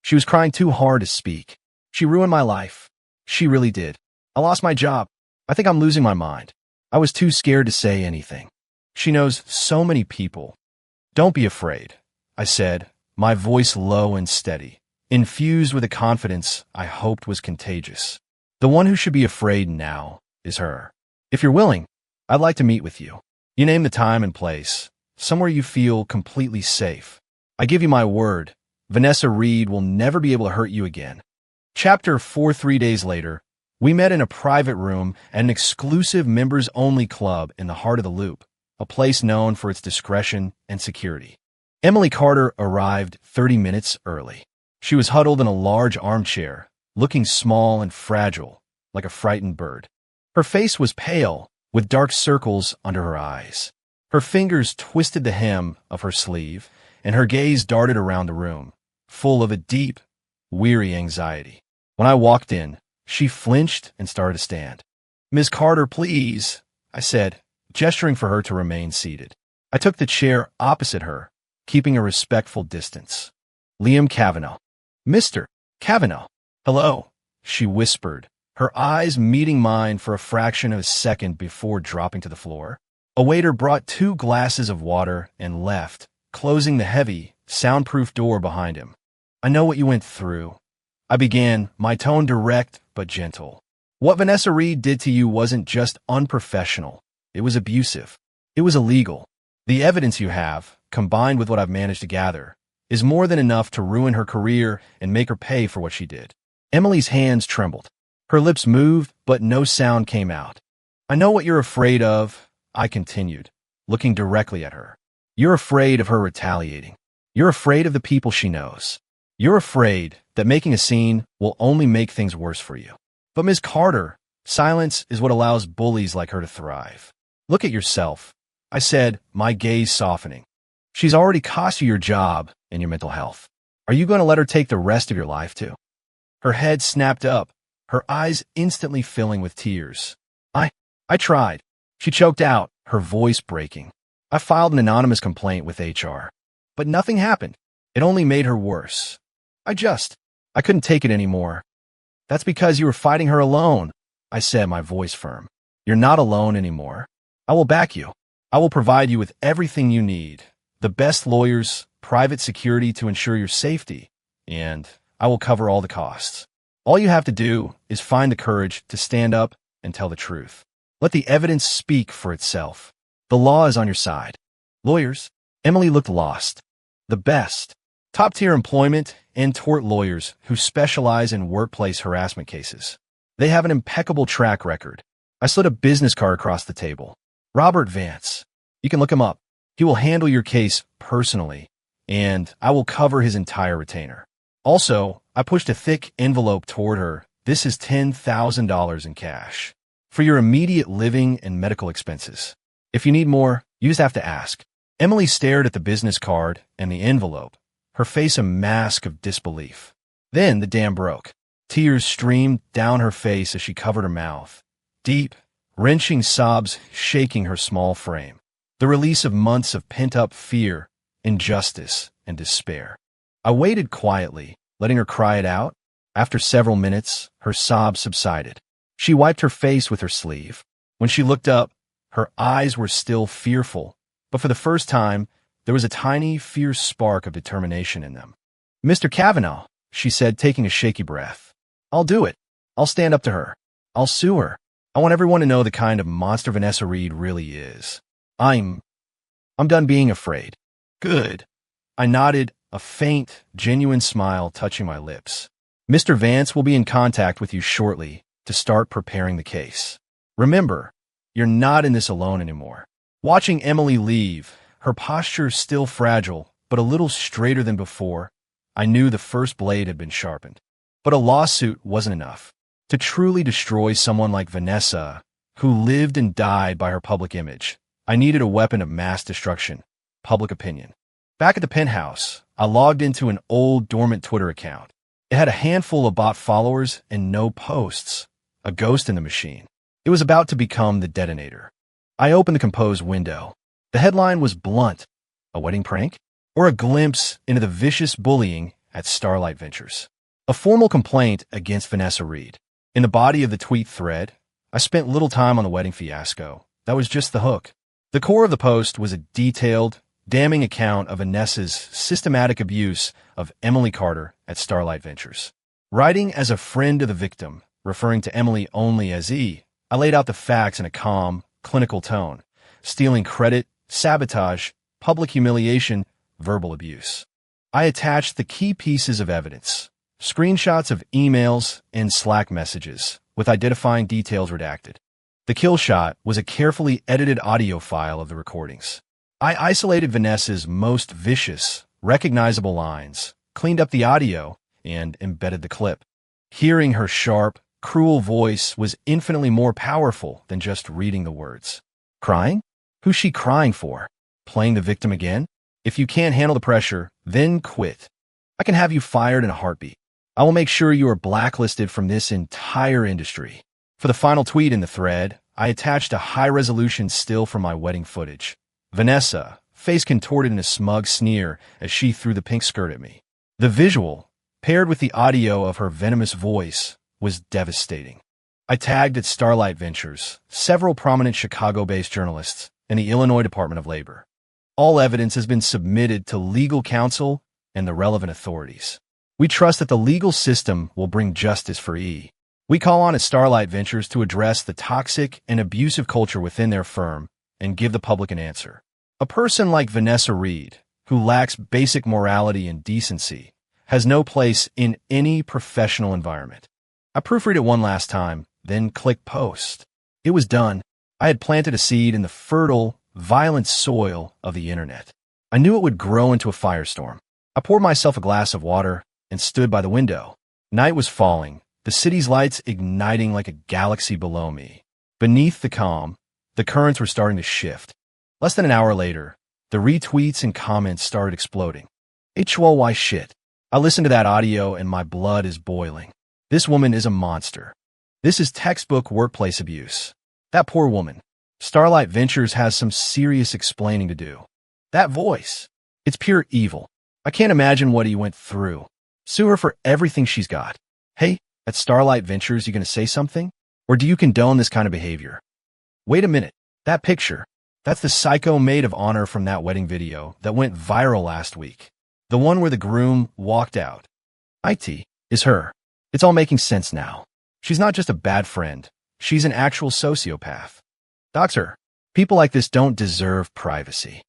She was crying too hard to speak. She ruined my life. She really did. I lost my job. I think I'm losing my mind. I was too scared to say anything. She knows so many people. Don't be afraid, I said, my voice low and steady, infused with a confidence I hoped was contagious. The one who should be afraid now is her. If you're willing, I'd like to meet with you. You name the time and place, somewhere you feel completely safe. I give you my word, Vanessa Reed will never be able to hurt you again. Chapter 4. 3 days later, we met in a private room at an exclusive members-only club in the heart of the Loop, a place known for its discretion and security. Emily Carter arrived 30 minutes early. She was huddled in a large armchair, looking small and fragile, like a frightened bird. Her face was pale, with dark circles under her eyes. Her fingers twisted the hem of her sleeve, and her gaze darted around the room, full of a deep, weary anxiety. When I walked in, she flinched and started to stand. Ms. Carter, please, I said, gesturing for her to remain seated. I took the chair opposite her, keeping a respectful distance. Liam Cavanaugh. Mr. Cavanaugh. Hello, she whispered, her eyes meeting mine for a fraction of a second before dropping to the floor. A waiter brought 2 glasses of water and left, closing the heavy, soundproof door behind him. I know what you went through. I began, my tone direct but gentle. What Vanessa Reed did to you wasn't just unprofessional. It was abusive. It was illegal. The evidence you have, combined with what I've managed to gather, is more than enough to ruin her career and make her pay for what she did. Emily's hands trembled. Her lips moved, but no sound came out. I know what you're afraid of, I continued, looking directly at her. You're afraid of her retaliating. You're afraid of the people she knows. You're afraid that making a scene will only make things worse for you. But Ms. Carter, silence is what allows bullies like her to thrive. Look at yourself, I said, my gaze softening. She's already cost you your job and your mental health. Are you going to let her take the rest of your life too? Her head snapped up, her eyes instantly filling with tears. I tried. She choked out, her voice breaking. I filed an anonymous complaint with HR. But nothing happened. It only made her worse. I couldn't take it anymore. That's because you were fighting her alone, I said, my voice firm. You're not alone anymore. I will back you. I will provide you with everything you need. The best lawyers, private security to ensure your safety, and I will cover all the costs. All you have to do is find the courage to stand up and tell the truth. Let the evidence speak for itself. The law is on your side. Lawyers? Emily looked lost. The best. Top-tier employment and tort lawyers who specialize in workplace harassment cases. They have an impeccable track record. I slid a business card across the table. Robert Vance. You can look him up. He will handle your case personally, and I will cover his entire retainer. Also, I pushed a thick envelope toward her. This is $10,000 in cash for your immediate living and medical expenses. If you need more, you just have to ask. Emily stared at the business card and the envelope, her face a mask of disbelief. Then the dam broke. Tears streamed down her face as she covered her mouth, deep, wrenching sobs shaking her small frame. The release of months of pent-up fear, injustice, and despair. I waited quietly, letting her cry it out. After several minutes, her sobs subsided. She wiped her face with her sleeve. When she looked up, her eyes were still fearful, but for the first time, there was a tiny, fierce spark of determination in them. Mr. Cavanaugh, she said, taking a shaky breath. I'll do it. I'll stand up to her. I'll sue her. I want everyone to know the kind of monster Vanessa Reed really is. I'm done being afraid. Good. I nodded, a faint, genuine smile touching my lips. Mr. Vance will be in contact with you shortly to start preparing the case. Remember, you're not in this alone anymore. Watching Emily leave, her posture still fragile, but a little straighter than before, I knew the first blade had been sharpened. But a lawsuit wasn't enough. To truly destroy someone like Vanessa, who lived and died by her public image, I needed a weapon of mass destruction, public opinion. Back at the penthouse, I logged into an old dormant Twitter account. It had a handful of bot followers and no posts, a ghost in the machine. It was about to become the detonator. I opened the compose window. The headline was blunt: a wedding prank? Or a glimpse into the vicious bullying at Starlight Ventures. A formal complaint against Vanessa Reed. In the body of the tweet thread, I spent little time on the wedding fiasco. That was just the hook. The core of the post was a detailed, damning account of Vanessa's systematic abuse of Emily Carter at Starlight Ventures. Writing as a friend of the victim, referring to Emily only as E, I laid out the facts in a calm, clinical tone: stealing credit, sabotage, public humiliation, verbal abuse. I attached the key pieces of evidence: screenshots of emails and Slack messages, with identifying details redacted. The kill shot was a carefully edited audio file of the recordings. I isolated Vanessa's most vicious, recognizable lines, cleaned up the audio, and embedded the clip. Hearing her sharp, cruel voice was infinitely more powerful than just reading the words. Crying? Who's she crying for? Playing the victim again? If you can't handle the pressure, then quit. I can have you fired in a heartbeat. I will make sure you are blacklisted from this entire industry. For the final tweet in the thread, I attached a high-resolution still from my wedding footage. Vanessa, face contorted in a smug sneer as she threw the pink skirt at me. The visual, paired with the audio of her venomous voice, was devastating. I tagged at Starlight Ventures several prominent Chicago-based journalists and the Illinois Department of Labor. All evidence has been submitted to legal counsel and the relevant authorities. We trust that the legal system will bring justice for E. We call on at Starlight Ventures to address the toxic and abusive culture within their firm and give the public an answer. A person like Vanessa Reed, who lacks basic morality and decency, has no place in any professional environment. I proofread it one last time, then click post. It was done. I had planted a seed in the fertile, violent soil of the internet. I knew it would grow into a firestorm. I poured myself a glass of water and stood by the window. Night was falling, the city's lights igniting like a galaxy below me. Beneath the calm, the currents were starting to shift. Less than an hour later, the retweets and comments started exploding. HOY shit. I listened to that audio and my blood is boiling. This woman is a monster. This is textbook workplace abuse. That poor woman. Starlight Ventures has some serious explaining to do. That voice. It's pure evil. I can't imagine what he went through. Sue her for everything she's got. Hey, at Starlight Ventures, you gonna say something? Or do you condone this kind of behavior? Wait a minute. That picture. That's the psycho maid of honor from that wedding video that went viral last week. The one where the groom walked out. IT is her. It's all making sense now. She's not just a bad friend. She's an actual sociopath. Dox her. People like this don't deserve privacy.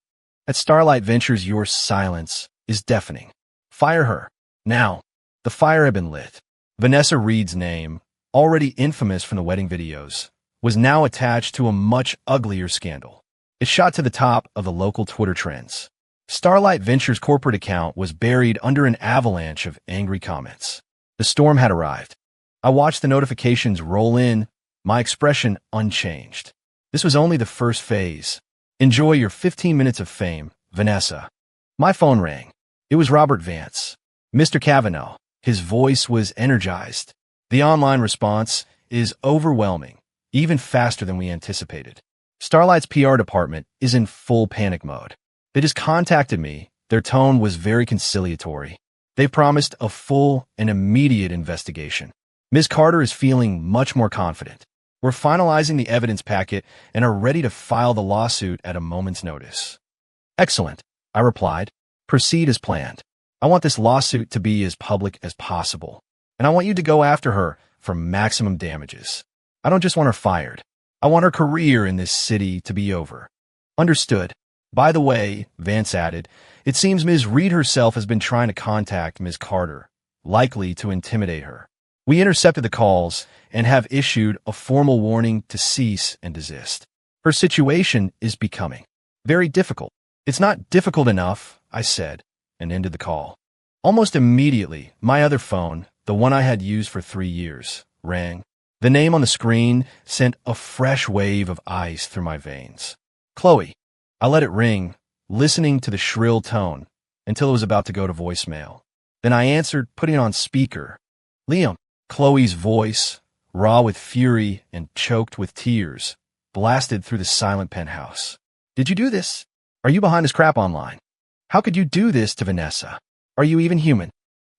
At Starlight Ventures, your silence is deafening. Fire her. Now. The fire had been lit. Vanessa Reed's name, already infamous from the wedding videos, was now attached to a much uglier scandal. It shot to the top of the local Twitter trends. Starlight Ventures' corporate account was buried under an avalanche of angry comments. The storm had arrived. I watched the notifications roll in, my expression unchanged. This was only the first phase. Enjoy your 15 minutes of fame, Vanessa. My phone rang. It was Robert Vance. Mr. Kavanaugh. His voice was energized. The online response is overwhelming, even faster than we anticipated. Starlight's PR department is in full panic mode. They just contacted me. Their tone was very conciliatory. They promised a full and immediate investigation. Ms. Carter is feeling much more confident. We're finalizing the evidence packet and are ready to file the lawsuit at a moment's notice. Excellent, I replied. Proceed as planned. I want this lawsuit to be as public as possible, and I want you to go after her for maximum damages. I don't just want her fired. I want her career in this city to be over. Understood. By the way, Vance added, it seems Ms. Reed herself has been trying to contact Ms. Carter, likely to intimidate her. We intercepted the calls and have issued a formal warning to cease and desist. Her situation is becoming very difficult. It's not difficult enough, I said, and ended the call. Almost immediately, my other phone, the one I had used for 3 years, rang. The name on the screen sent a fresh wave of ice through my veins. Chloe. I let it ring, listening to the shrill tone, until it was about to go to voicemail. Then I answered, putting it on speaker. Liam. Chloe's voice, raw with fury and choked with tears, blasted through the silent penthouse. Did you do this? Are you behind this crap online? How could you do this to Vanessa? Are you even human?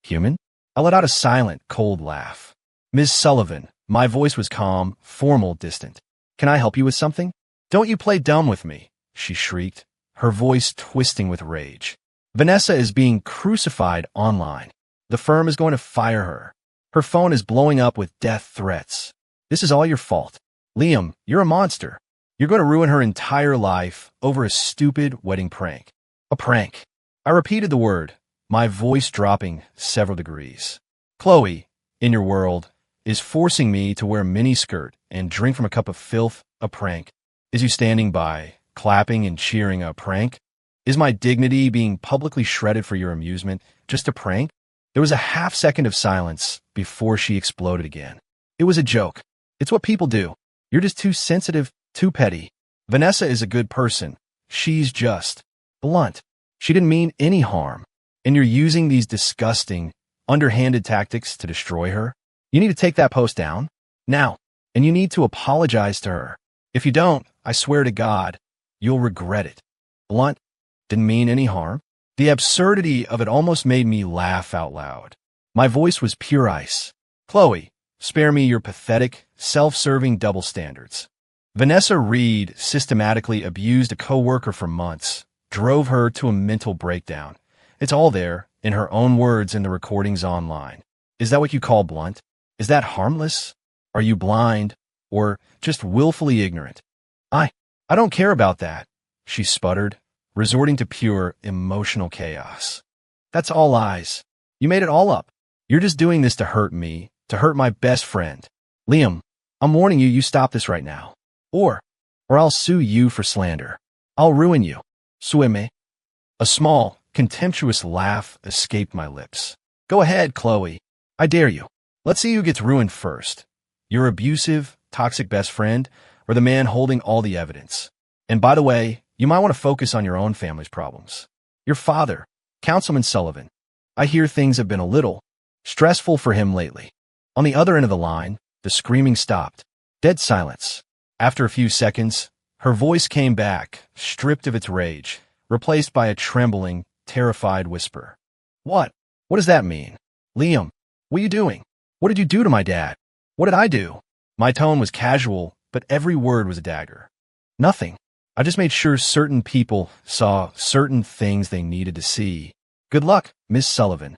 Human? I let out a silent, cold laugh. Ms. Sullivan, my voice was calm, formal, distant. Can I help you with something? Don't you play dumb with me, she shrieked, her voice twisting with rage. Vanessa is being crucified online. The firm is going to fire her. Her phone is blowing up with death threats. This is all your fault. Liam, you're a monster. You're going to ruin her entire life over a stupid wedding prank. A prank. I repeated the word, my voice dropping several degrees. Chloe, in your world, is forcing me to wear a miniskirt and drink from a cup of filth, a prank. Is you standing by, clapping and cheering, a prank? Is my dignity being publicly shredded for your amusement, just a prank? There was a half-second of silence before she exploded again. It was a joke. It's what people do. You're just too sensitive, too petty. Vanessa is a good person. She's just blunt. She didn't mean any harm. And you're using these disgusting, underhanded tactics to destroy her? You need to take that post down. Now. And you need to apologize to her. If you don't, I swear to God, you'll regret it. Blunt didn't mean any harm. The absurdity of it almost made me laugh out loud. My voice was pure ice. Chloe, spare me your pathetic, self-serving double standards. Vanessa Reed systematically abused a coworker for months, drove her to a mental breakdown. It's all there, in her own words in the recordings online. Is that what you call blunt? Is that harmless? Are you blind? Or just willfully ignorant? I don't care about that, she sputtered, resorting to pure emotional chaos. That's all lies. You made it all up. You're just doing this to hurt me, to hurt my best friend. Liam, I'm warning you, you stop this right now. Or I'll sue you for slander. I'll ruin you. Sueme. A small, contemptuous laugh escaped my lips. Go ahead, Chloe. I dare you. Let's see who gets ruined first. Your abusive, toxic best friend, or the man holding all the evidence. And by the way, you might want to focus on your own family's problems. Your father, Councilman Sullivan. I hear things have been a little stressful for him lately. On the other end of the line, the screaming stopped. Dead silence. After a few seconds, her voice came back, stripped of its rage, replaced by a trembling, terrified whisper. What? What does that mean? Liam, what are you doing? What did you do to my dad? What did I do? My tone was casual, but every word was a dagger. Nothing. I just made sure certain people saw certain things they needed to see. Good luck, Miss Sullivan.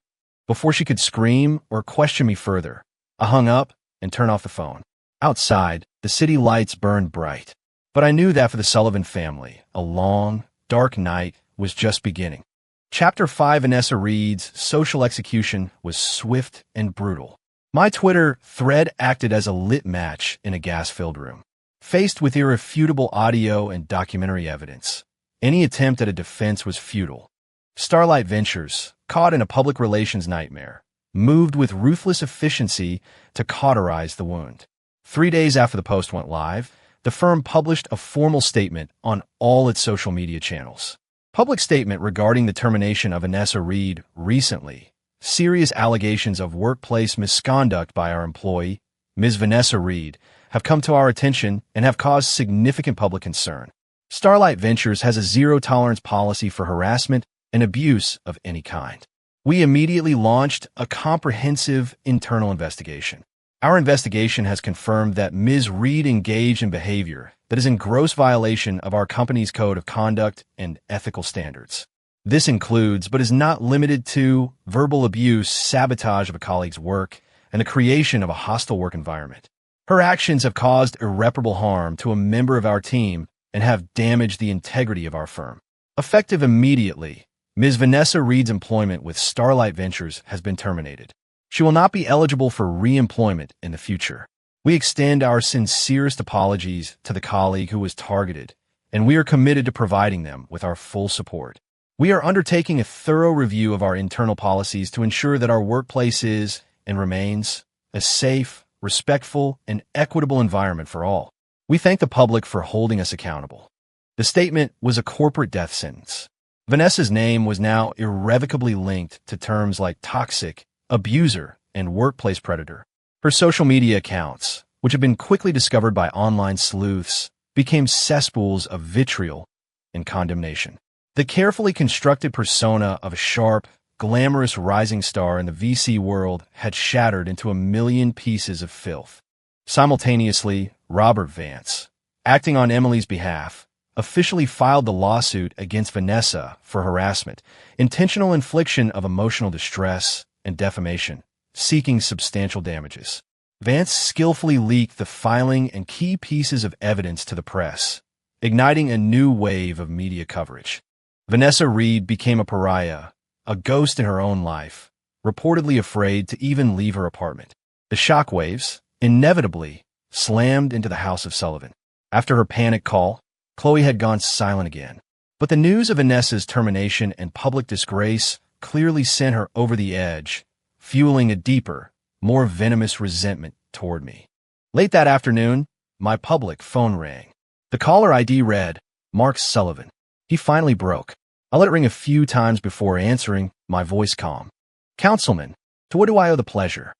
Before she could scream or question me further, I hung up and turned off the phone. Outside, the city lights burned bright. But I knew that for the Sullivan family, a long, dark night was just beginning. Chapter 5, Vanessa Reed's social execution was swift and brutal. My Twitter thread acted as a lit match in a gas-filled room. Faced with irrefutable audio and documentary evidence, any attempt at a defense was futile. Starlight Ventures, caught in a public relations nightmare, moved with ruthless efficiency to cauterize the wound. 3 days after the post went live, the firm published a formal statement on all its social media channels. Public statement regarding the termination of Vanessa Reed recently. Serious allegations of workplace misconduct by our employee, Ms. Vanessa Reed, have come to our attention and have caused significant public concern. Starlight Ventures has a zero-tolerance policy for harassment and abuse of any kind. We immediately launched a comprehensive internal investigation. Our investigation has confirmed that Ms. Reed engaged in behavior that is in gross violation of our company's code of conduct and ethical standards. This includes, but is not limited to, verbal abuse, sabotage of a colleague's work, and the creation of a hostile work environment. Her actions have caused irreparable harm to a member of our team and have damaged the integrity of our firm. Effective immediately, Ms. Vanessa Reed's employment with Starlight Ventures has been terminated. She will not be eligible for re-employment in the future. We extend our sincerest apologies to the colleague who was targeted, and we are committed to providing them with our full support. We are undertaking a thorough review of our internal policies to ensure that our workplace is and remains a safe, respectful, and equitable environment for all. We thank the public for holding us accountable. The statement was a corporate death sentence. Vanessa's name was now irrevocably linked to terms like toxic, abuser, and workplace predator. Her social media accounts, which have been quickly discovered by online sleuths, became cesspools of vitriol and condemnation. The carefully constructed persona of a sharp, glamorous rising star in the VC world had shattered into a million pieces of filth. Simultaneously, Robert Vance, acting on Emily's behalf, officially filed the lawsuit against Vanessa for harassment, intentional infliction of emotional distress, and defamation, seeking substantial damages. Vance skillfully leaked the filing and key pieces of evidence to the press, igniting a new wave of media coverage. Vanessa Reed became a pariah, a ghost in her own life, reportedly afraid to even leave her apartment. The shockwaves, inevitably, slammed into the House of Sullivan. After her panic call, Chloe had gone silent again. But the news of Vanessa's termination and public disgrace clearly sent her over the edge, fueling a deeper, more venomous resentment toward me. Late that afternoon, my public phone rang. The caller ID read, Mark Sullivan. He finally broke. I let it ring a few times before answering, my voice calm. Councilman, to what do I owe the pleasure?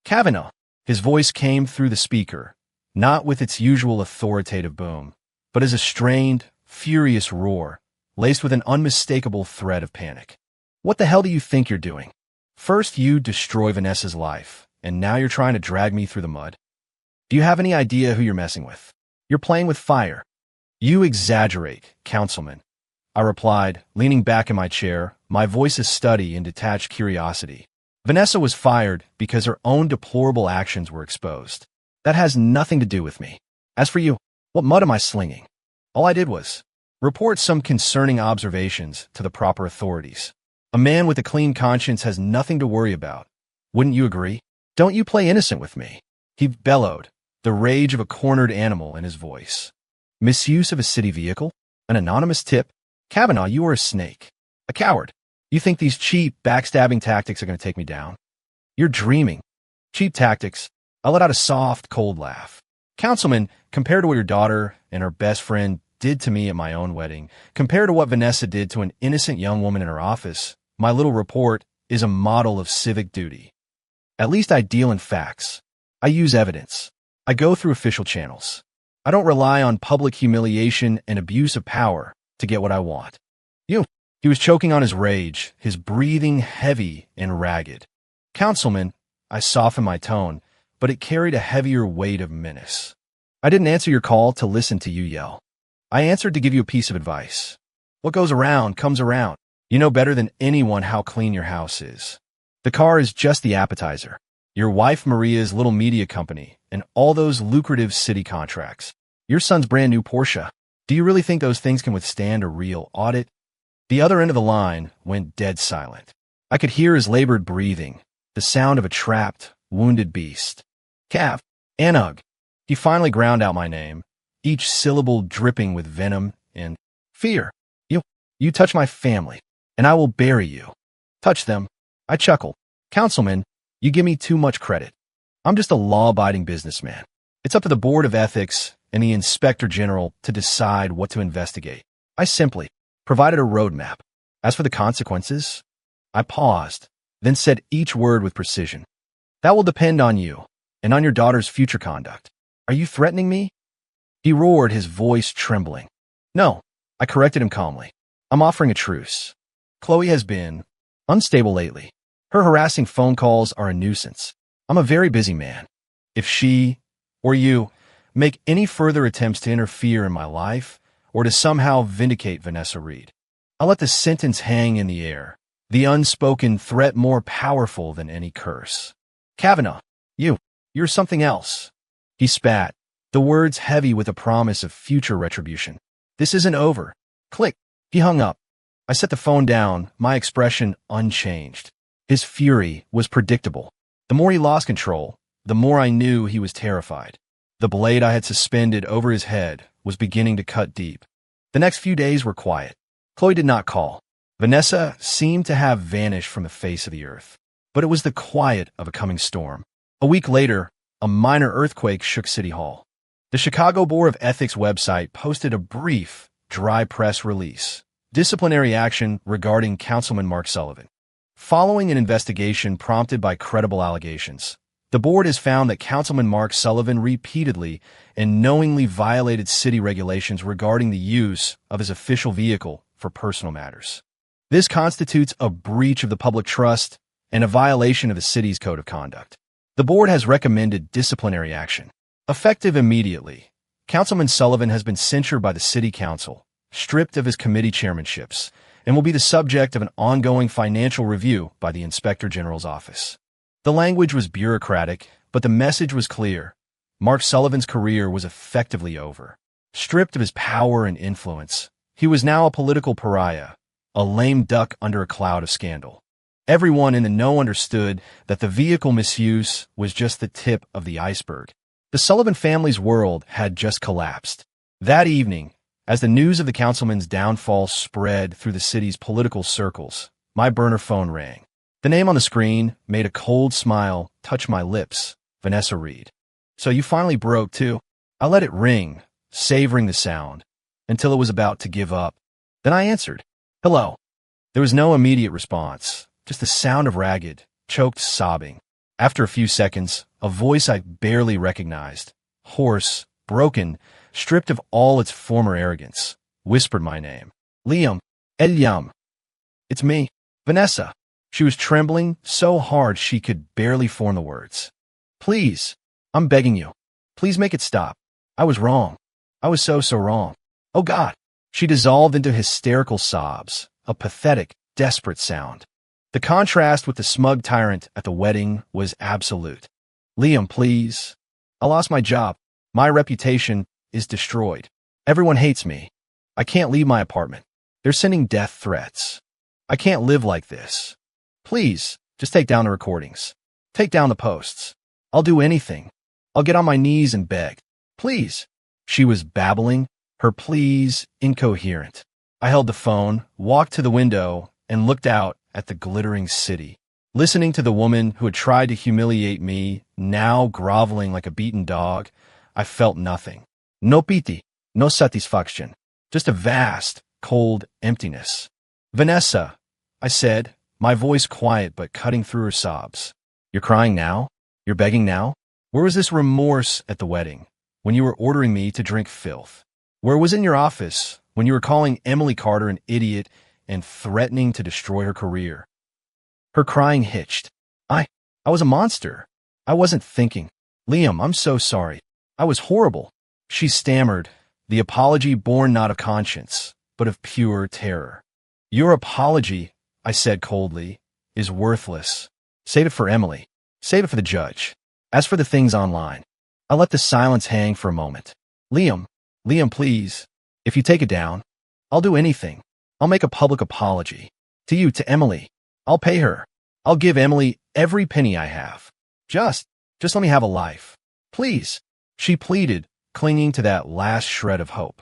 Kavanaugh. His voice came through the speaker, not with its usual authoritative boom, but as a strained, furious roar, laced with an unmistakable thread of panic. What the hell do you think you're doing? First you destroy Vanessa's life, and now you're trying to drag me through the mud? Do you have any idea who you're messing with? You're playing with fire. You exaggerate, Councilman. I replied, leaning back in my chair, my voice a study in detached curiosity. Vanessa was fired because her own deplorable actions were exposed. That has nothing to do with me. As for you, what mud am I slinging? All I did was report some concerning observations to the proper authorities. A man with a clean conscience has nothing to worry about. Wouldn't you agree? Don't you play innocent with me. He bellowed, the rage of a cornered animal in his voice. Misuse of a city vehicle? An anonymous tip? Kavanaugh, you are a snake. A coward. You think these cheap, backstabbing tactics are going to take me down? You're dreaming. Cheap tactics. I let out a soft, cold laugh. Councilman, compared to what your daughter and her best friend did to me at my own wedding, compared to what Vanessa did to an innocent young woman in her office, my little report is a model of civic duty. At least I deal in facts. I use evidence. I go through official channels. I don't rely on public humiliation and abuse of power to get what I want. He was choking on his rage, his breathing heavy and ragged. Councilman, I softened my tone, but it carried a heavier weight of menace. I didn't answer your call to listen to you yell. I answered to give you a piece of advice. What goes around comes around. You know better than anyone how clean your house is. The car is just the appetizer. Your wife Maria's little media company and all those lucrative city contracts. Your son's brand new Porsche. Do you really think those things can withstand a real audit? The other end of the line went dead silent. I could hear his labored breathing, the sound of a trapped, wounded beast. Cav, Anug. He finally ground out my name, each syllable dripping with venom and fear. You touch my family, and I will bury you. Touch them. I chuckled. Councilman, you give me too much credit. I'm just a law-abiding businessman. It's up to the Board of Ethics and the Inspector General to decide what to investigate. I simply provided a roadmap. As for the consequences, I paused, then said each word with precision. That will depend on you and on your daughter's future conduct. Are you threatening me? He roared, his voice trembling. No, I corrected him calmly. I'm offering a truce. Chloe has been unstable lately. Her harassing phone calls are a nuisance. I'm a very busy man. If she, or you, make any further attempts to interfere in my life, or to somehow vindicate Vanessa Reed, I'll let the sentence hang in the air, the unspoken threat more powerful than any curse. Kavanaugh, you're something else. He spat, the words heavy with a promise of future retribution. This isn't over. Click. He hung up, I set the phone down, my expression unchanged. His fury was predictable. The more he lost control, the more I knew he was terrified. The blade I had suspended over his head was beginning to cut deep. The next few days were quiet. Chloe did not call. Vanessa seemed to have vanished from the face of the earth. But it was the quiet of a coming storm. A week later, a minor earthquake shook City Hall. The Chicago Board of Ethics website posted a brief, dry press release. Disciplinary action regarding Councilman Mark Sullivan. Following an investigation prompted by credible allegations, the board has found that Councilman Mark Sullivan repeatedly and knowingly violated city regulations regarding the use of his official vehicle for personal matters. This constitutes a breach of the public trust and a violation of the city's code of conduct. The board has recommended disciplinary action. Effective immediately, Councilman Sullivan has been censured by the City Council, stripped of his committee chairmanships, and will be the subject of an ongoing financial review by the Inspector General's office. The language was bureaucratic, but the message was clear. Mark Sullivan's career was effectively over. Stripped of his power and influence, he was now a political pariah, a lame duck under a cloud of scandal. Everyone in the know understood that the vehicle misuse was just the tip of the iceberg. The Sullivan family's world had just collapsed. That evening, as the news of the councilman's downfall spread through the city's political circles, my burner phone rang. The name on the screen made a cold smile touch my lips. Vanessa Reed. So you finally broke, too? I let it ring, savoring the sound, until it was about to give up. Then I answered, "Hello." There was no immediate response, just the sound of ragged, choked sobbing. After a few seconds, a voice I barely recognized, hoarse, broken, stripped of all its former arrogance, whispered my name. "Liam. Eliam. It's me, Vanessa." She was trembling so hard she could barely form the words. "Please, I'm begging you. Please make it stop. I was wrong. I was so wrong. Oh God." She dissolved into hysterical sobs, a pathetic, desperate sound. The contrast with the smug tyrant at the wedding was absolute. "Liam, please. I lost my job. My reputation is destroyed. Everyone hates me. I can't leave my apartment. They're sending death threats. I can't live like this. Please, just take down the recordings. Take down the posts. I'll do anything. I'll get on my knees and beg. Please." She was babbling, her pleas incoherent. I held the phone, walked to the window, and looked out at the glittering city. Listening to the woman who had tried to humiliate me, now groveling like a beaten dog, I felt nothing. No pity, no satisfaction. Just a vast, cold emptiness. "Vanessa," I said, my voice quiet but cutting through her sobs. "You're crying now? You're begging now? Where was this remorse at the wedding, when you were ordering me to drink filth? Where was it in your office, when you were calling Emily Carter an idiot and threatening to destroy her career?" Her crying hitched. I was a monster. I wasn't thinking. "Liam, I'm so sorry. I was horrible." She stammered, the apology born not of conscience, but of pure terror. "Your apology," I said coldly, "is worthless. Save it for Emily. Save it for the judge. As for the things online." I let the silence hang for a moment. Liam, please. If you take it down, I'll do anything. I'll make a public apology. To you, to Emily. I'll pay her. I'll give Emily every penny I have. Just let me have a life. Please." She pleaded, clinging to that last shred of hope.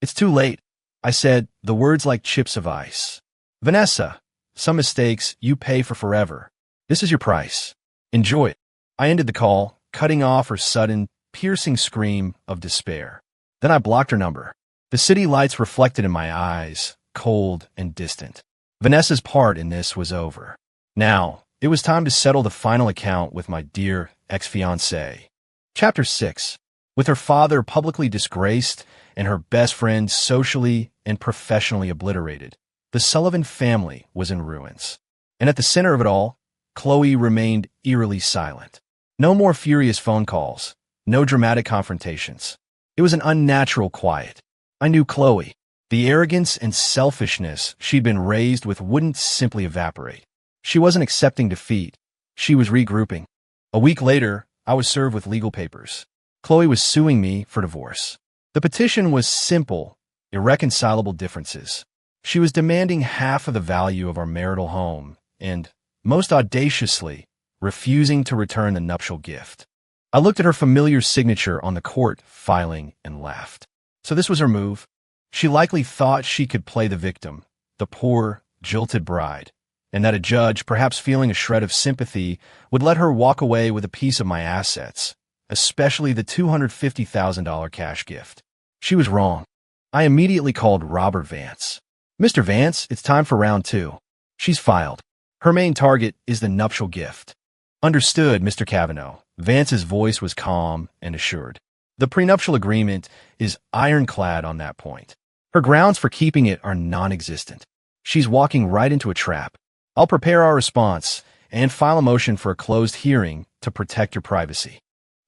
"It's too late," I said, the words like chips of ice. "Vanessa, some mistakes you pay for forever. This is your price. Enjoy it." I ended the call, cutting off her sudden, piercing scream of despair. Then I blocked her number. The city lights reflected in my eyes, cold and distant. Vanessa's part in this was over. Now, it was time to settle the final account with my dear ex-fiancée. Chapter 6. With her father publicly disgraced and her best friend socially and professionally obliterated, the Sullivan family was in ruins. And at the center of it all, Chloe remained eerily silent. No more furious phone calls, no dramatic confrontations. It was an unnatural quiet. I knew Chloe. The arrogance and selfishness she'd been raised with wouldn't simply evaporate. She wasn't accepting defeat. She was regrouping. A week later, I was served with legal papers. Chloe was suing me for divorce. The petition was simple: irreconcilable differences. She was demanding half of the value of our marital home and, most audaciously, refusing to return the nuptial gift. I looked at her familiar signature on the court filing and laughed. So this was her move. She likely thought she could play the victim, the poor, jilted bride, and that a judge, perhaps feeling a shred of sympathy, would let her walk away with a piece of my assets, especially the $250,000 cash gift. She was wrong. I immediately called Robert Vance. Mr. Vance, it's time for round 2. She's filed. Her main target is the nuptial gift. Understood, Mr. Cavanaugh. Vance's voice was calm and assured. The prenuptial agreement is ironclad on that point. Her grounds for keeping it are non-existent. She's walking right into a trap. I'll prepare our response and file a motion for a closed hearing to protect your privacy.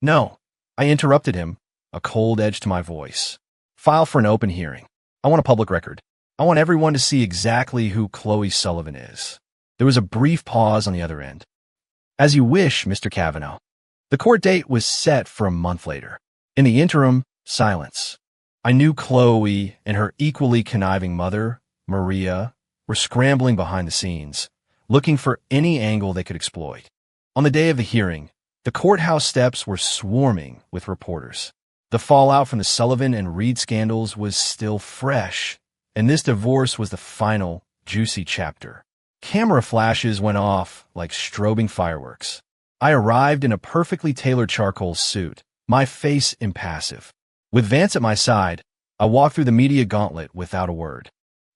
No, I interrupted him, a cold edge to my voice. File for an open hearing. I want a public record. I want everyone to see exactly who Chloe Sullivan is. There was a brief pause on the other end. As you wish, Mr. Cavanaugh. The court date was set for a month later. In the interim, silence. I knew Chloe and her equally conniving mother, Maria, were scrambling behind the scenes, looking for any angle they could exploit. On the day of the hearing, the courthouse steps were swarming with reporters. The fallout from the Sullivan and Reed scandals was still fresh, and this divorce was the final, juicy chapter. Camera flashes went off like strobing fireworks. I arrived in a perfectly tailored charcoal suit, my face impassive. With Vance at my side, I walked through the media gauntlet without a word.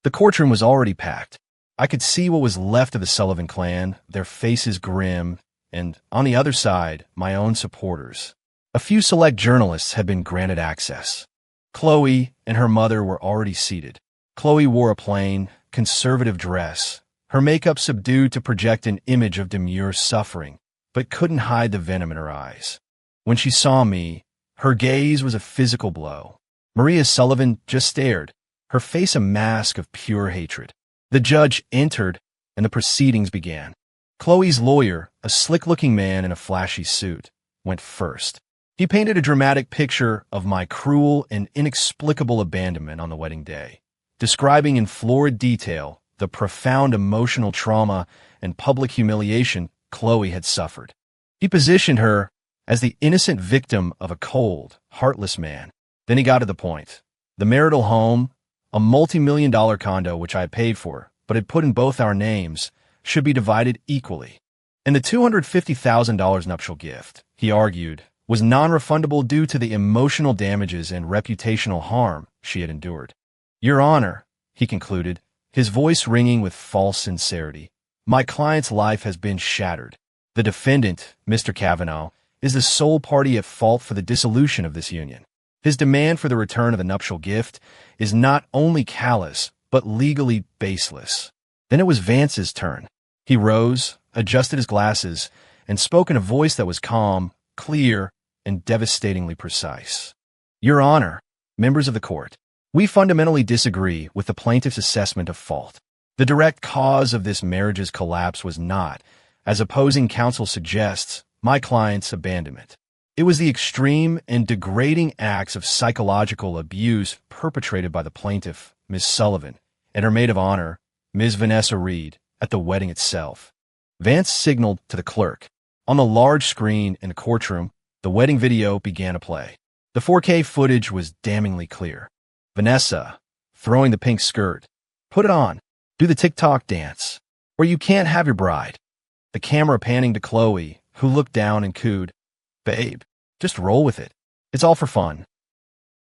The courtroom was already packed. I could see what was left of the Sullivan clan, their faces grim, and, on the other side, my own supporters. A few select journalists had been granted access. Chloe and her mother were already seated. Chloe wore a plain, conservative dress, her makeup subdued to project an image of demure suffering, but couldn't hide the venom in her eyes. When she saw me, her gaze was a physical blow. Maria Sullivan just stared, her face a mask of pure hatred. The judge entered, and the proceedings began. Chloe's lawyer, a slick-looking man in a flashy suit, went first. He painted a dramatic picture of my cruel and inexplicable abandonment on the wedding day, describing in florid detail the profound emotional trauma and public humiliation Chloe had suffered. He positioned her as the innocent victim of a cold, heartless man. Then he got to the point. The marital home, a multi-million-dollar condo which I had paid for, but had put in both our names, should be divided equally. And the $250,000 nuptial gift, he argued, was non-refundable due to the emotional damages and reputational harm she had endured. Your Honor, he concluded, his voice ringing with false sincerity, my client's life has been shattered. The defendant, Mr. Cavanaugh, is the sole party at fault for the dissolution of this union. His demand for the return of the nuptial gift is not only callous, but legally baseless. Then it was Vance's turn. He rose, adjusted his glasses, and spoke in a voice that was calm, clear, and devastatingly precise. Your Honor, members of the court, we fundamentally disagree with the plaintiff's assessment of fault. The direct cause of this marriage's collapse was not, as opposing counsel suggests, my client's abandonment. It was the extreme and degrading acts of psychological abuse perpetrated by the plaintiff, Ms. Sullivan, and her maid of honor, Ms. Vanessa Reed, at the wedding itself. Vance signaled to the clerk. On the large screen in the courtroom, the wedding video began to play. The 4K footage was damningly clear. Vanessa, throwing the pink skirt. Put it on. Do the TikTok dance. Or you can't have your bride. The camera panning to Chloe, who looked down and cooed, Babe, just roll with it. It's all for fun.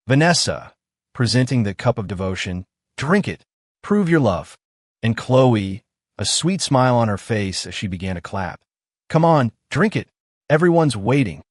Vanessa, presenting the cup of devotion, Drink it. Prove your love. And Chloe, a sweet smile on her face as she began to clap. Come on, drink it. Everyone's waiting.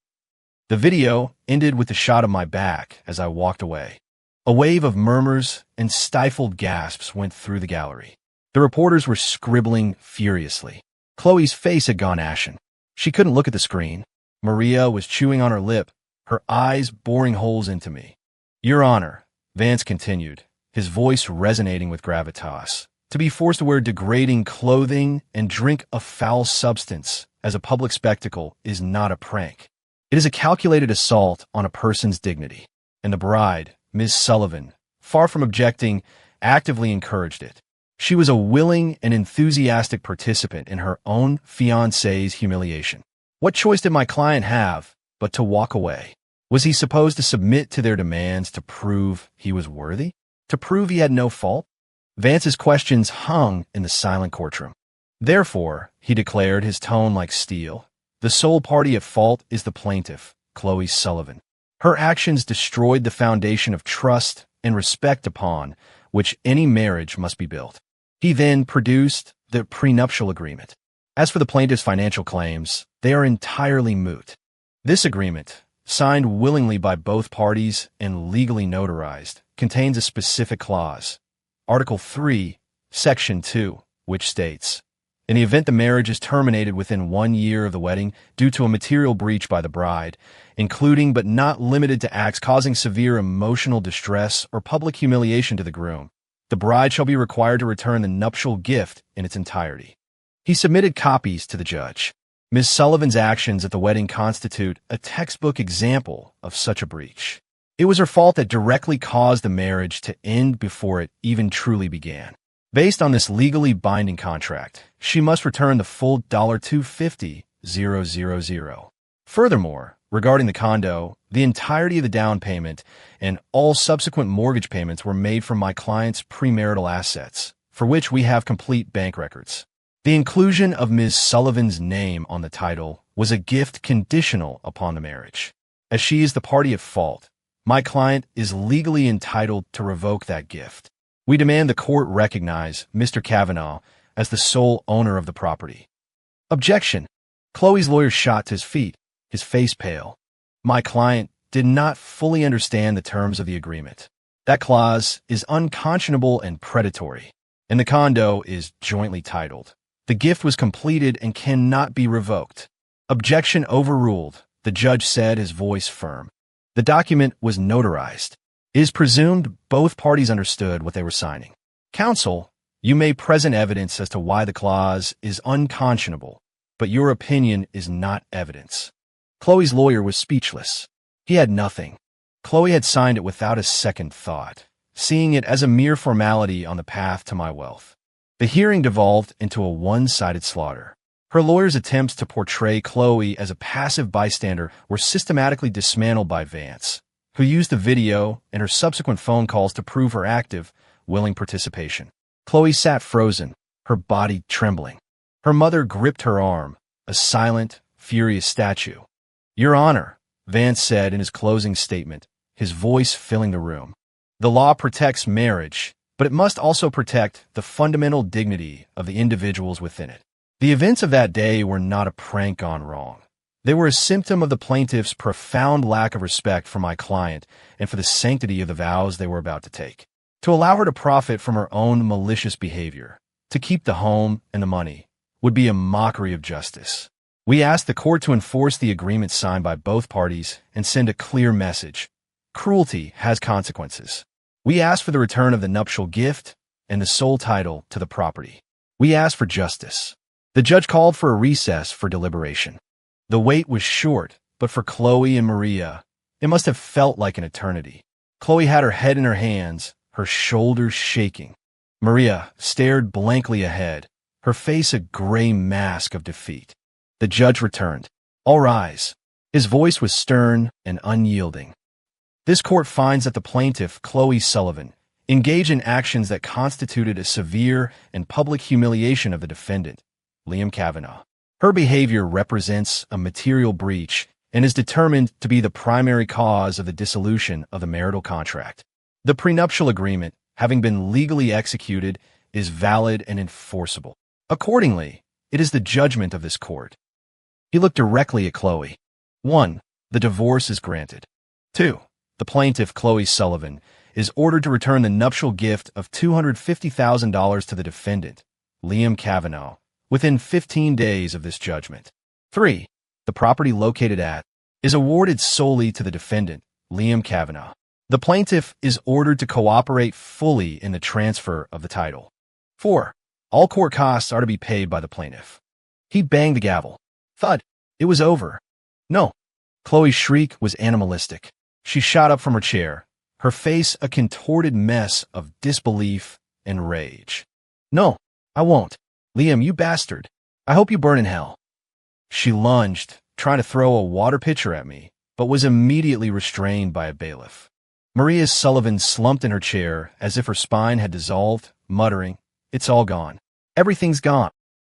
The video ended with the shot of my back as I walked away. A wave of murmurs and stifled gasps went through the gallery. The reporters were scribbling furiously. Chloe's face had gone ashen. She couldn't look at the screen. Maria was chewing on her lip, her eyes boring holes into me. Your Honor, Vance continued, his voice resonating with gravitas, to be forced to wear degrading clothing and drink a foul substance as a public spectacle is not a prank. It is a calculated assault on a person's dignity, and the bride, Ms. Sullivan, far from objecting, actively encouraged it. She was a willing and enthusiastic participant in her own fiancé's humiliation. What choice did my client have but to walk away? Was he supposed to submit to their demands to prove he was worthy? To prove he had no fault? Vance's questions hung in the silent courtroom. Therefore, he declared, his tone like steel, the sole party at fault is the plaintiff, Chloe Sullivan. Her actions destroyed the foundation of trust and respect upon which any marriage must be built. He then produced the prenuptial agreement. As for the plaintiff's financial claims, they are entirely moot. This agreement, signed willingly by both parties and legally notarized, contains a specific clause, Article 3, Section 2, which states, in the event the marriage is terminated within 1 year of the wedding due to a material breach by the bride, including but not limited to acts causing severe emotional distress or public humiliation to the groom, the bride shall be required to return the nuptial gift in its entirety. He submitted copies to the judge. Ms. Sullivan's actions at the wedding constitute a textbook example of such a breach. It was her fault that directly caused the marriage to end before it even truly began. Based on this legally binding contract, she must return the full $250,000. Furthermore, regarding the condo, the entirety of the down payment and all subsequent mortgage payments were made from my client's premarital assets, for which we have complete bank records. The inclusion of Ms. Sullivan's name on the title was a gift conditional upon the marriage. As she is the party at fault, my client is legally entitled to revoke that gift. We demand the court recognize Mr. Kavanaugh as the sole owner of the property. Objection. Chloe's lawyer shot to his feet, his face pale. My client did not fully understand the terms of the agreement. That clause is unconscionable and predatory, and the condo is jointly titled. The gift was completed and cannot be revoked. Objection overruled, the judge said, his voice firm. The document was notarized. It is presumed both parties understood what they were signing. Counsel, you may present evidence as to why the clause is unconscionable, but your opinion is not evidence. Chloe's lawyer was speechless. He had nothing. Chloe had signed it without a second thought, seeing it as a mere formality on the path to my wealth. The hearing devolved into a one-sided slaughter. Her lawyer's attempts to portray Chloe as a passive bystander were systematically dismantled by Vance, who used the video and her subsequent phone calls to prove her active, willing participation. Chloe sat frozen, her body trembling. Her mother gripped her arm, a silent, furious statue. Your Honor, Vance said in his closing statement, his voice filling the room. The law protects marriage, but it must also protect the fundamental dignity of the individuals within it. The events of that day were not a prank gone wrong. They were a symptom of the plaintiff's profound lack of respect for my client and for the sanctity of the vows they were about to take. To allow her to profit from her own malicious behavior, to keep the home and the money, would be a mockery of justice. We asked the court to enforce the agreement signed by both parties and send a clear message. Cruelty has consequences. We asked for the return of the nuptial gift and the sole title to the property. We asked for justice. The judge called for a recess for deliberation. The wait was short, but for Chloe and Maria, it must have felt like an eternity. Chloe had her head in her hands, her shoulders shaking. Maria stared blankly ahead, her face a gray mask of defeat. The judge returned. All rise. His voice was stern and unyielding. This court finds that the plaintiff, Chloe Sullivan, engaged in actions that constituted a severe and public humiliation of the defendant, Liam Kavanaugh. Her behavior represents a material breach and is determined to be the primary cause of the dissolution of the marital contract. The prenuptial agreement, having been legally executed, is valid and enforceable. Accordingly, it is the judgment of this court. He looked directly at Chloe. 1. The divorce is granted. 2. The plaintiff, Chloe Sullivan, is ordered to return the nuptial gift of $250,000 to the defendant, Liam Kavanaugh, within 15 days of this judgment. 3. The property located at is awarded solely to the defendant, Liam Kavanaugh. The plaintiff is ordered to cooperate fully in the transfer of the title. 4. All court costs are to be paid by the plaintiff. He banged the gavel. Thud. It was over. No. Chloe's shriek was animalistic. She shot up from her chair, her face a contorted mess of disbelief and rage. No, I won't. Liam, you bastard. I hope you burn in hell. She lunged, trying to throw a water pitcher at me, but was immediately restrained by a bailiff. Maria Sullivan slumped in her chair as if her spine had dissolved, muttering, "It's all gone. Everything's gone."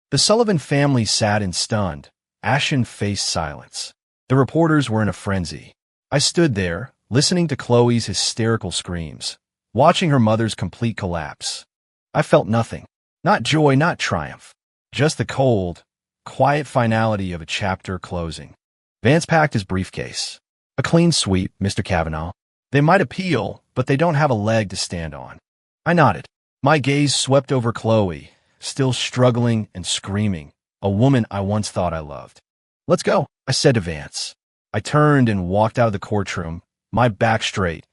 The Sullivan family sat in stunned, ashen-faced silence. The reporters were in a frenzy. I stood there, listening to Chloe's hysterical screams, watching her mother's complete collapse. I felt nothing. Not joy, not triumph. Just the cold, quiet finality of a chapter closing. Vance packed his briefcase. "A clean sweep, Mr. Kavanaugh. They might appeal, but they don't have a leg to stand on." I nodded. My gaze swept over Chloe, still struggling and screaming, a woman I once thought I loved. "Let's go," I said to Vance. I turned and walked out of the courtroom, my back straight,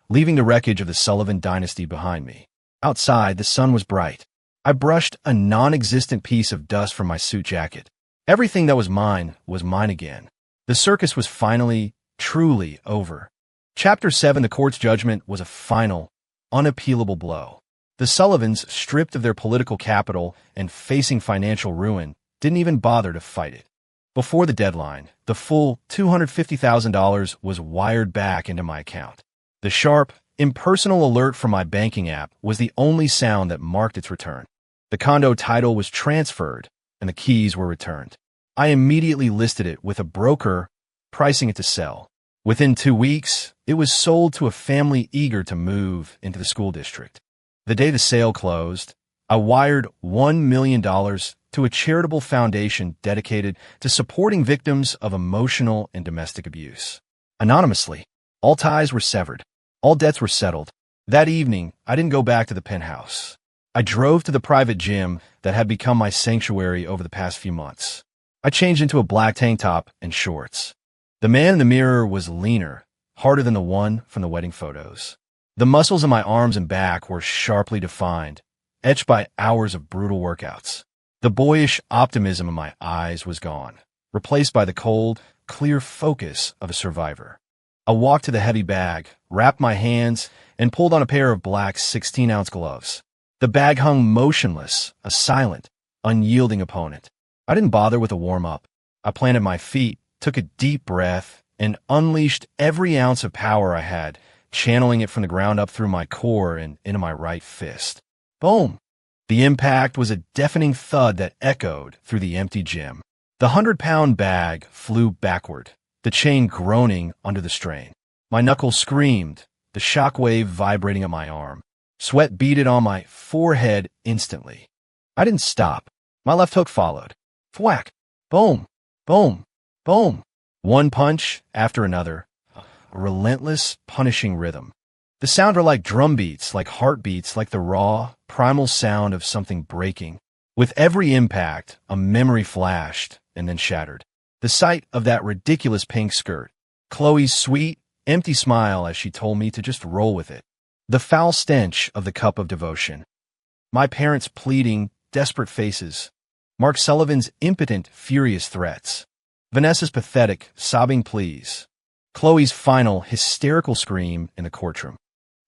leaving the wreckage of the Sullivan dynasty behind me. Outside, the sun was bright. I brushed a non-existent piece of dust from my suit jacket. Everything that was mine again. The circus was finally, truly over. Chapter 7, the court's judgment, was a final, unappealable blow. The Sullivans, stripped of their political capital and facing financial ruin, didn't even bother to fight it. Before the deadline, the full $250,000 was wired back into my account. The sharp, impersonal alert from my banking app was the only sound that marked its return. The condo title was transferred, and the keys were returned. I immediately listed it with a broker, pricing it to sell. Within 2 weeks, it was sold to a family eager to move into the school district. The day the sale closed, I wired $1 million to a charitable foundation dedicated to supporting victims of emotional and domestic abuse. Anonymously, all ties were severed. All debts were settled. That evening, I didn't go back to the penthouse. I drove to the private gym that had become my sanctuary over the past few months. I changed into a black tank top and shorts. The man in the mirror was leaner, harder than the one from the wedding photos. The muscles in my arms and back were sharply defined, etched by hours of brutal workouts. The boyish optimism in my eyes was gone, replaced by the cold, clear focus of a survivor. I walked to the heavy bag, wrapped my hands, and pulled on a pair of black 16-ounce gloves. The bag hung motionless, a silent, unyielding opponent. I didn't bother with a warm-up. I planted my feet, took a deep breath, and unleashed every ounce of power I had, channeling it from the ground up through my core and into my right fist. Boom! The impact was a deafening thud that echoed through the empty gym. The 100-pound bag flew backward, the chain groaning under the strain. My knuckles screamed, the shockwave vibrating on my arm. Sweat beaded on my forehead instantly. I didn't stop. My left hook followed. Thwack! Boom! Boom! Boom! One punch after another. A relentless, punishing rhythm. The sound were like drum beats, like heartbeats, like the raw, primal sound of something breaking. With every impact, a memory flashed and then shattered. The sight of that ridiculous pink skirt, Chloe's sweet, empty smile as she told me to just roll with it. The foul stench of the cup of devotion. My parents' pleading, desperate faces. Mark Sullivan's impotent, furious threats. Vanessa's pathetic, sobbing pleas. Chloe's final, hysterical scream in the courtroom.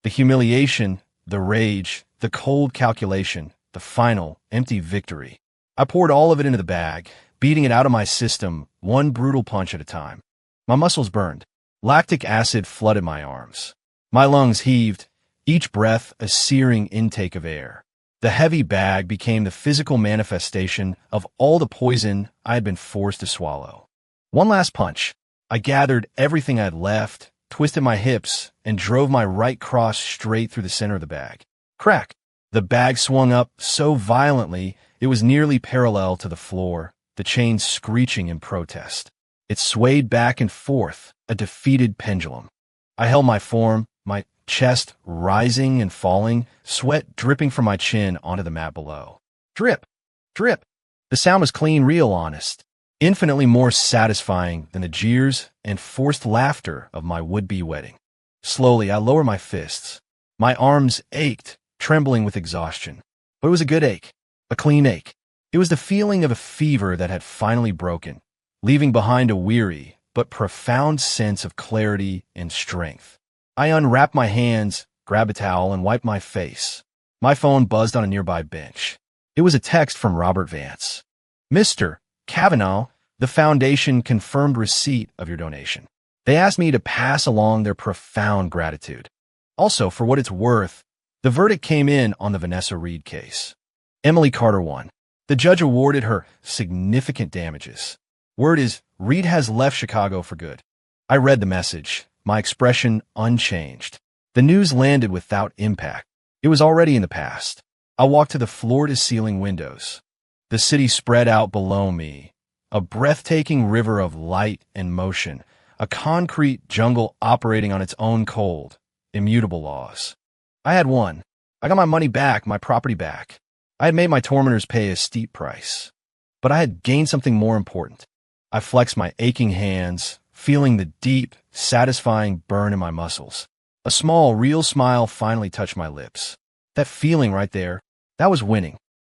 The humiliation, the rage, the cold calculation, the final, empty victory. I poured all of it into the bag, beating it out of my system, one brutal punch at a time. My muscles burned. Lactic acid flooded my arms. My lungs heaved, each breath a searing intake of air. The heavy bag became the physical manifestation of all the poison I had been forced to swallow. One last punch. I gathered everything I had left, twisted my hips, and drove my right cross straight through the center of the bag. Crack! The bag swung up so violently it was nearly parallel to the floor, the chain screeching in protest. It swayed back and forth, a defeated pendulum. I held my form, my chest rising and falling, sweat dripping from my chin onto the mat below. Drip! Drip! The sound was clean, real, honest. Infinitely more satisfying than the jeers and forced laughter of my would-be wedding. Slowly, I lowered my fists. My arms ached, trembling with exhaustion. But it was a good ache, a clean ache. It was the feeling of a fever that had finally broken, leaving behind a weary but profound sense of clarity and strength. I unwrapped my hands, grabbed a towel, and wiped my face. My phone buzzed on a nearby bench. It was a text from Robert Vance. Mr. Kavanaugh, the foundation confirmed receipt of your donation. They asked me to pass along their profound gratitude. Also, for what it's worth, the verdict came in on the Vanessa Reed case. Emily Carter won. The judge awarded her significant damages. Word is, Reed has left Chicago for good. I read the message, my expression unchanged. The news landed without impact. It was already in the past. I walked to the floor-to-ceiling windows. The city spread out below me, a breathtaking river of light and motion, a concrete jungle operating on its own cold, immutable laws. I had won. I got my money back, my property back. I had made my tormentors pay a steep price. But I had gained something more important. I flexed my aching hands, feeling the deep, satisfying burn in my muscles. A small, real smile finally touched my lips. That feeling right there, that was winning.